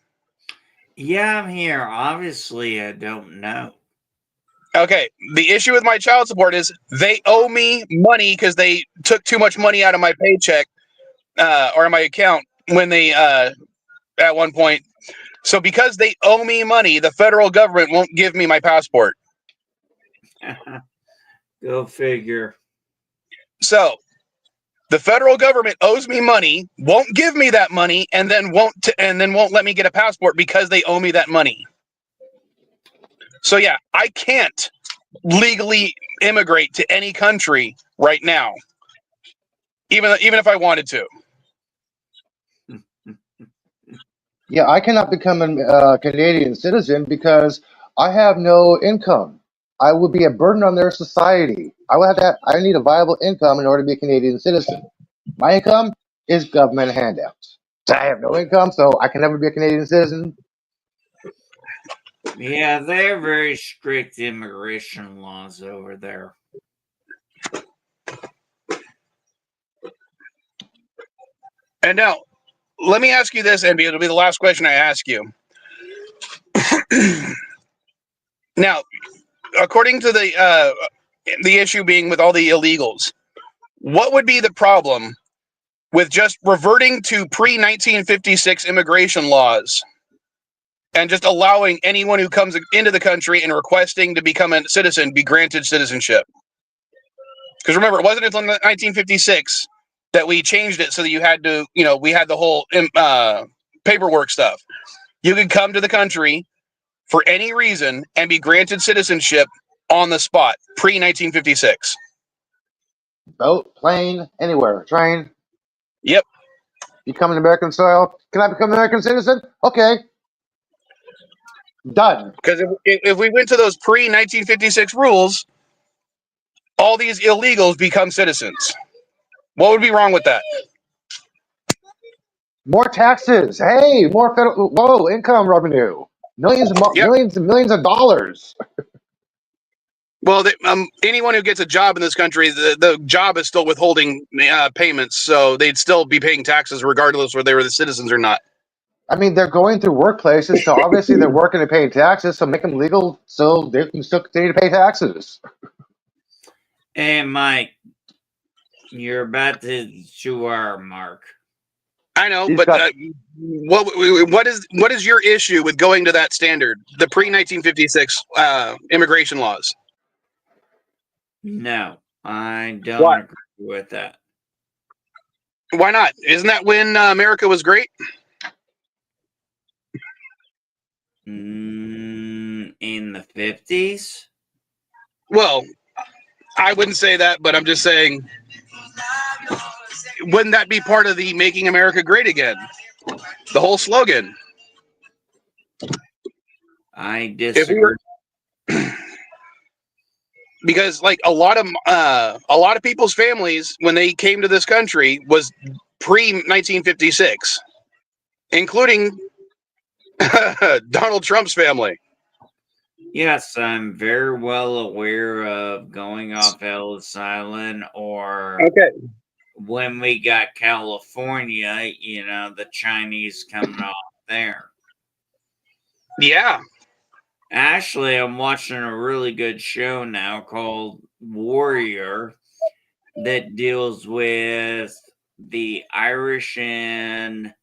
Yeah, I'm here. Obviously, I don't know.
Okay, the issue with my child support is they owe me money because they took too much money out of my paycheck or my account when they at one point. So because they owe me money, the federal government won't give me my passport.
Go figure.
So the federal government owes me money, won't give me that money, and then won't let me get a passport because they owe me that money. So yeah, I can't legally immigrate to any country right now, even if I wanted to.
Yeah, I cannot become a Canadian citizen because I have no income. I would be a burden on their society. I would have to. I need a viable income in order to be a Canadian citizen. My income is government handouts. I have no income, so I can never be a Canadian citizen.
Yeah, they're very strict immigration laws over there.
And now, let me ask you this, NB. It'll be the last question I ask you. Now, according to the issue being with all the illegals, what would be the problem with just reverting to pre-1956 immigration laws and just allowing anyone who comes into the country and requesting to become a citizen be granted citizenship? Because remember, it wasn't until 1956 that we changed it so that you had to, we had the whole paperwork stuff. You could come to the country for any reason and be granted citizenship on the spot, pre-1956.
Boat, plane, anywhere, train.
Yep.
Become an American soil. Can I become an American citizen? Okay. Done.
Because if we went to those pre-1956 rules, all these illegals become citizens. What would be wrong with that?
More taxes. Hey, more federal. Whoa, income revenue. Millions and millions of dollars.
Well, anyone who gets a job in this country, the job is still withholding payments, so they'd still be paying taxes regardless whether they were the citizens or not.
I mean, they're going through workplaces, so obviously they're working and paying taxes, so make them legal so they can still continue to pay taxes.
Hey, Mike, you're about to our mark.
I know, but what is your issue with going to that standard, the pre-1956 immigration laws?
No, I don't agree with that.
Why not? Isn't that when America was great?
In the 50s?
Well, I wouldn't say that, but I'm just saying, wouldn't that be part of the Making America Great Again? The whole slogan.
I disagree.
Because like a lot of people's families when they came to this country was pre-1956, including Donald Trump's family.
Yes, I'm very well aware of going off Ellis Island or when we got California, the Chinese coming off there.
Yeah.
Actually, I'm watching a really good show now called Warrior that deals with the Irish in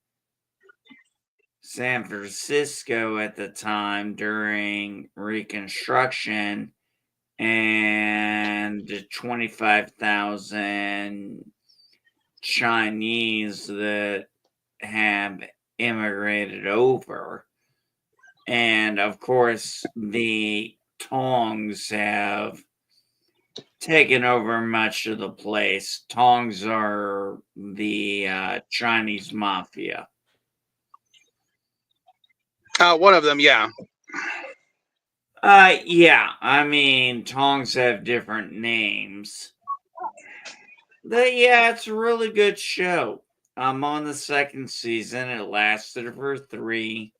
San Francisco at the time during Reconstruction and the 25,000 Chinese that have immigrated over. And of course, the Tongs have taken over much of the place. Tongs are the Chinese mafia.
One of them, yeah.
Yeah. I mean, Tongs have different names. But yeah, it's a really good show. I'm on the second season. It lasted for 3.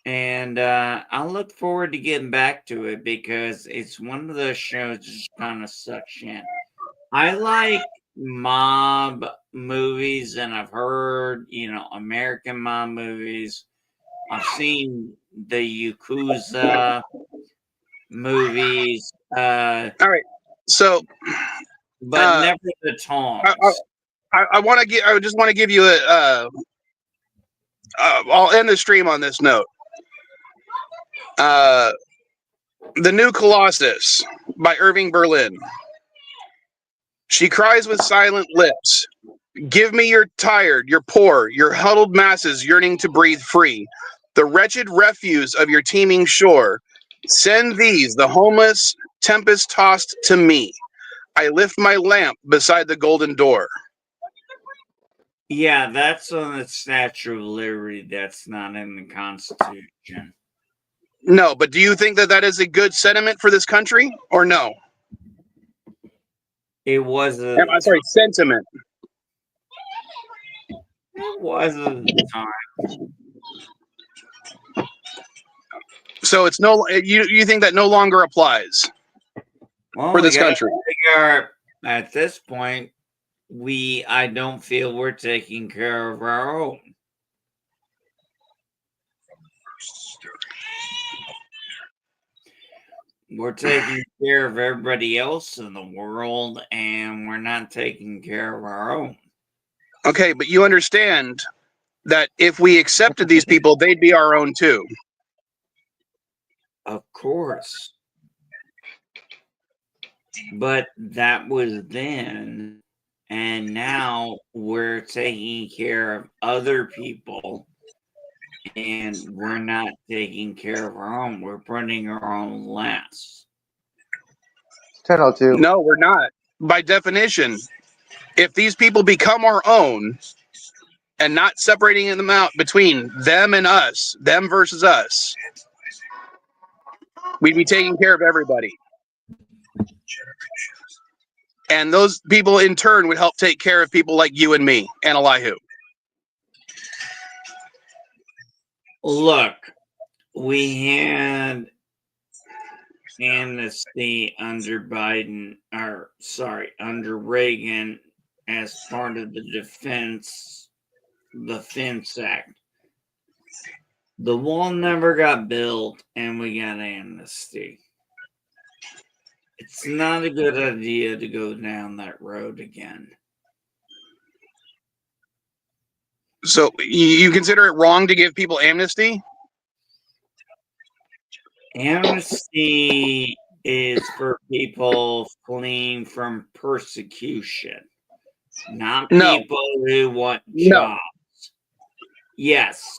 And I look forward to getting back to it because it's one of those shows that just kind of sucks in. I like mob movies, and I've heard, American mob movies. I've seen the Yakuza movies,
All right. So,
but never the Tongs.
I want to give. I just want to give you I'll end the stream on this note. The New Colossus by Irving Berlin. She cries with silent lips. Give me your tired, your poor, your huddled masses yearning to breathe free. The wretched refuse of your teeming shore. Send these, the homeless, tempest-tossed, to me. I lift my lamp beside the golden door.
Yeah, that's on the Statue of Liberty. That's not in the Constitution.
No, but do you think that that is a good sentiment for this country, or no?
It was a.
I'm sorry, sentiment.
It was a time.
So it's no. You think that no longer applies for this country?
At this point, I don't feel we're taking care of our own. We're taking care of everybody else in the world, and we're not taking care of our own.
Okay, but you understand that if we accepted these people, they'd be our own too.
Of course. But that was then, and now we're taking care of other people, and we're not taking care of our own. We're putting our own last.
10:02.
No, we're not. By definition, if these people become our own and not separating them out between them and us, them versus us, we'd be taking care of everybody. And those people in turn would help take care of people like you and me and Elihu.
Look, we had amnesty under under Reagan as part of the Defense Act. The wall never got built, and we got amnesty. It's not a good idea to go down that road again.
So you consider it wrong to give people amnesty?
Amnesty is for people fleeing from persecution, not people who want jobs. Yes.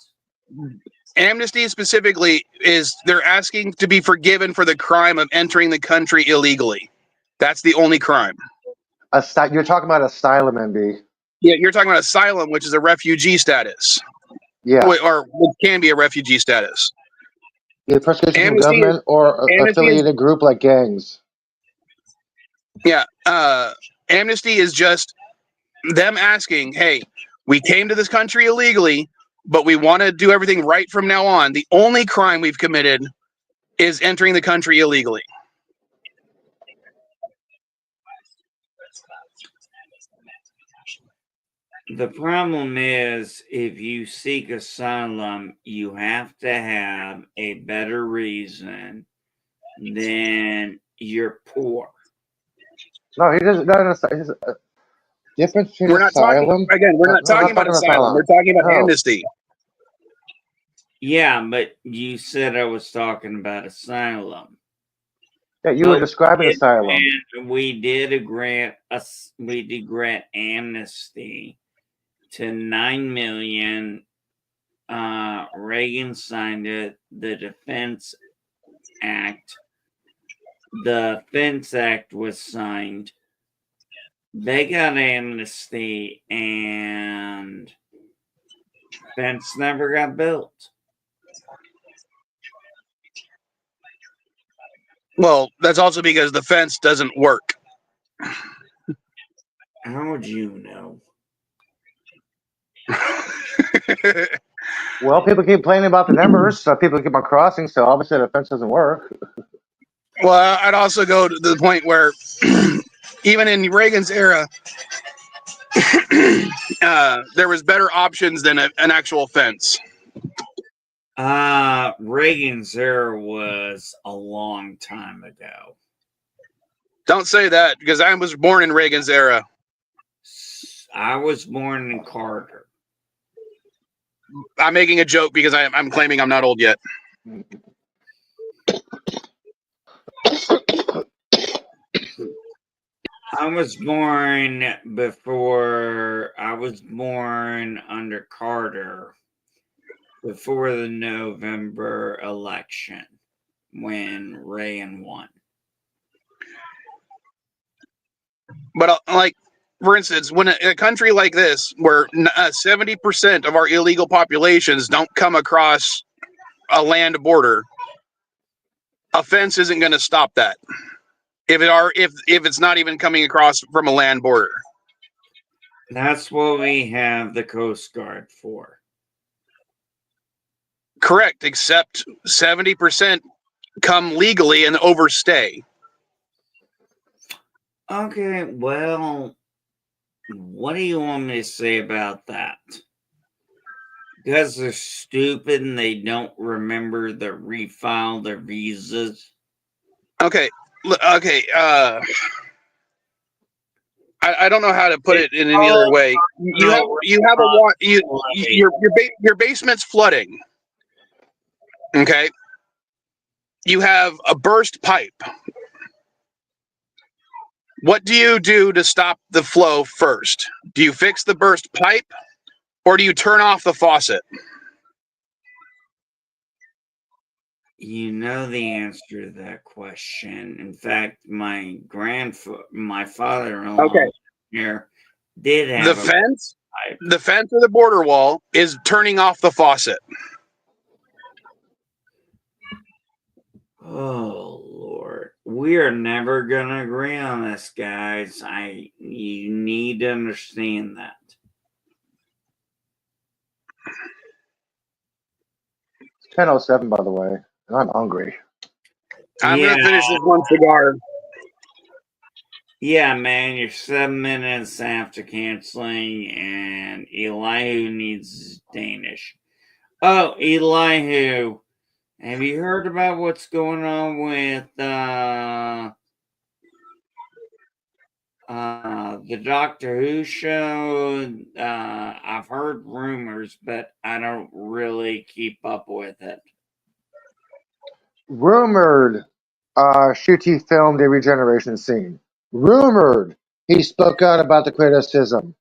Amnesty specifically is they're asking to be forgiven for the crime of entering the country illegally. That's the only crime.
You're talking about asylum, MB.
Yeah, you're talking about asylum, which is a refugee status.
Yeah.
Or it can be a refugee status.
Either persecution from government or affiliated group like gangs.
Yeah. Amnesty is just them asking, hey, we came to this country illegally, but we want to do everything right from now on. The only crime we've committed is entering the country illegally.
The problem is, if you seek asylum, you have to have a better reason than you're poor.
No, he doesn't. No, difference between
we're not
asylum.
We're not talking about asylum. We're talking about amnesty.
Yeah, but you said I was talking about asylum.
Yeah, you were describing asylum.
We did grant amnesty to 9 million. Reagan signed it. The Defense Act. The Defense Act was signed. They got amnesty, and fence never got built.
Well, that's also because the fence doesn't work.
How would you know?
Well, people keep complaining about the numbers, so people keep on crossing, so obviously the fence doesn't work.
Well, I'd also go to the point where even in Reagan's era, there was better options than an actual fence.
Reagan's era was a long time ago.
Don't say that, because I was born in Reagan's era.
I was born in Carter.
I'm making a joke because I'm claiming I'm not old yet.
I was born under Carter, before the November election when Reagan won.
But like, for instance, when a country like this, where 70% of our illegal populations don't come across a land border, a fence isn't going to stop that. If it's not even coming across from a land border.
That's what we have the Coast Guard for.
Correct, except 70% come legally and overstay.
Okay, well, what do you want me to say about that? Because they're stupid and they don't remember to refile their visas.
Okay. I don't know how to put it in any other way. Your basement's flooding. Okay. You have a burst pipe. What do you do to stop the flow first? Do you fix the burst pipe, or do you turn off the faucet?
You know the answer to that question. In fact, my father-in-law here did have
the fence. The fence or the border wall is turning off the faucet.
Oh Lord, we are never gonna agree on this, guys. You need to understand that.
It's 10:07, by the way, and I'm hungry.
I'm gonna finish this one cigar.
Yeah, man, you're 7 minutes after canceling, and Elihu needs Danish. Oh, Elihu, have you heard about what's going on with the Doctor Who show? I've heard rumors, but I don't really keep up with it.
Rumored, Shuti filmed a regeneration scene. Rumored, he spoke out about the criticism.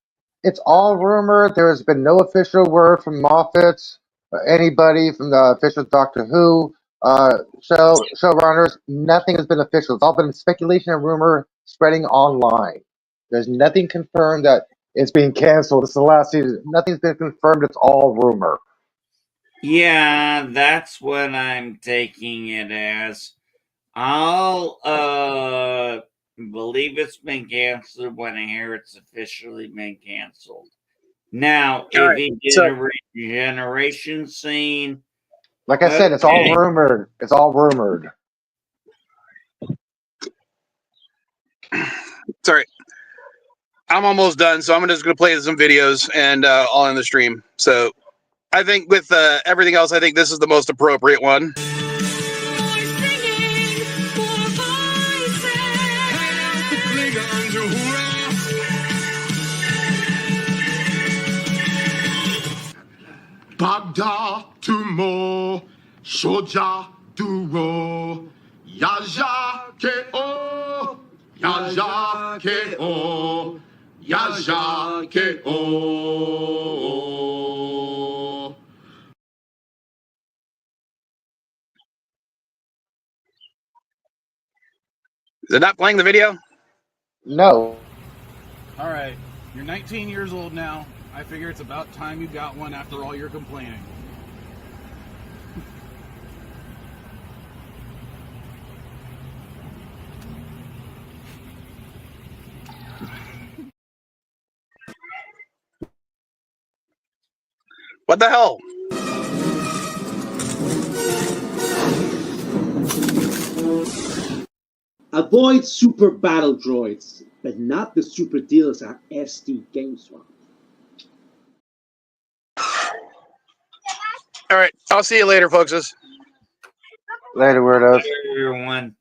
It's all rumored. There has been no official word from Moffat, or anybody from the official Doctor Who showrunners. Nothing has been official. It's all been speculation and rumor spreading online. There's nothing confirmed that it's being canceled. It's the last season. Nothing's been confirmed. It's all rumor.
Yeah, that's what I'm taking it as. I'll believe it's been canceled when I hear it's officially been canceled. Now, if he did a regeneration scene,
like I said, it's all rumored. It's all rumored.
Sorry, I'm almost done, so I'm just gonna play some videos and all in the stream. So I think with everything else, I think this is the most appropriate one.
Bagda tumo shoja duro yaja ke o yaja ke o yaja ke o.
Is it not playing the video?
No.
All right, you're 19 years old now. I figure it's about time you got one after all your complaining.
What the hell?
Avoid super battle droids, but not the super dealers at SD GameSwap.
All right. I'll see you later, folks.
Later, weirdos.
Everyone.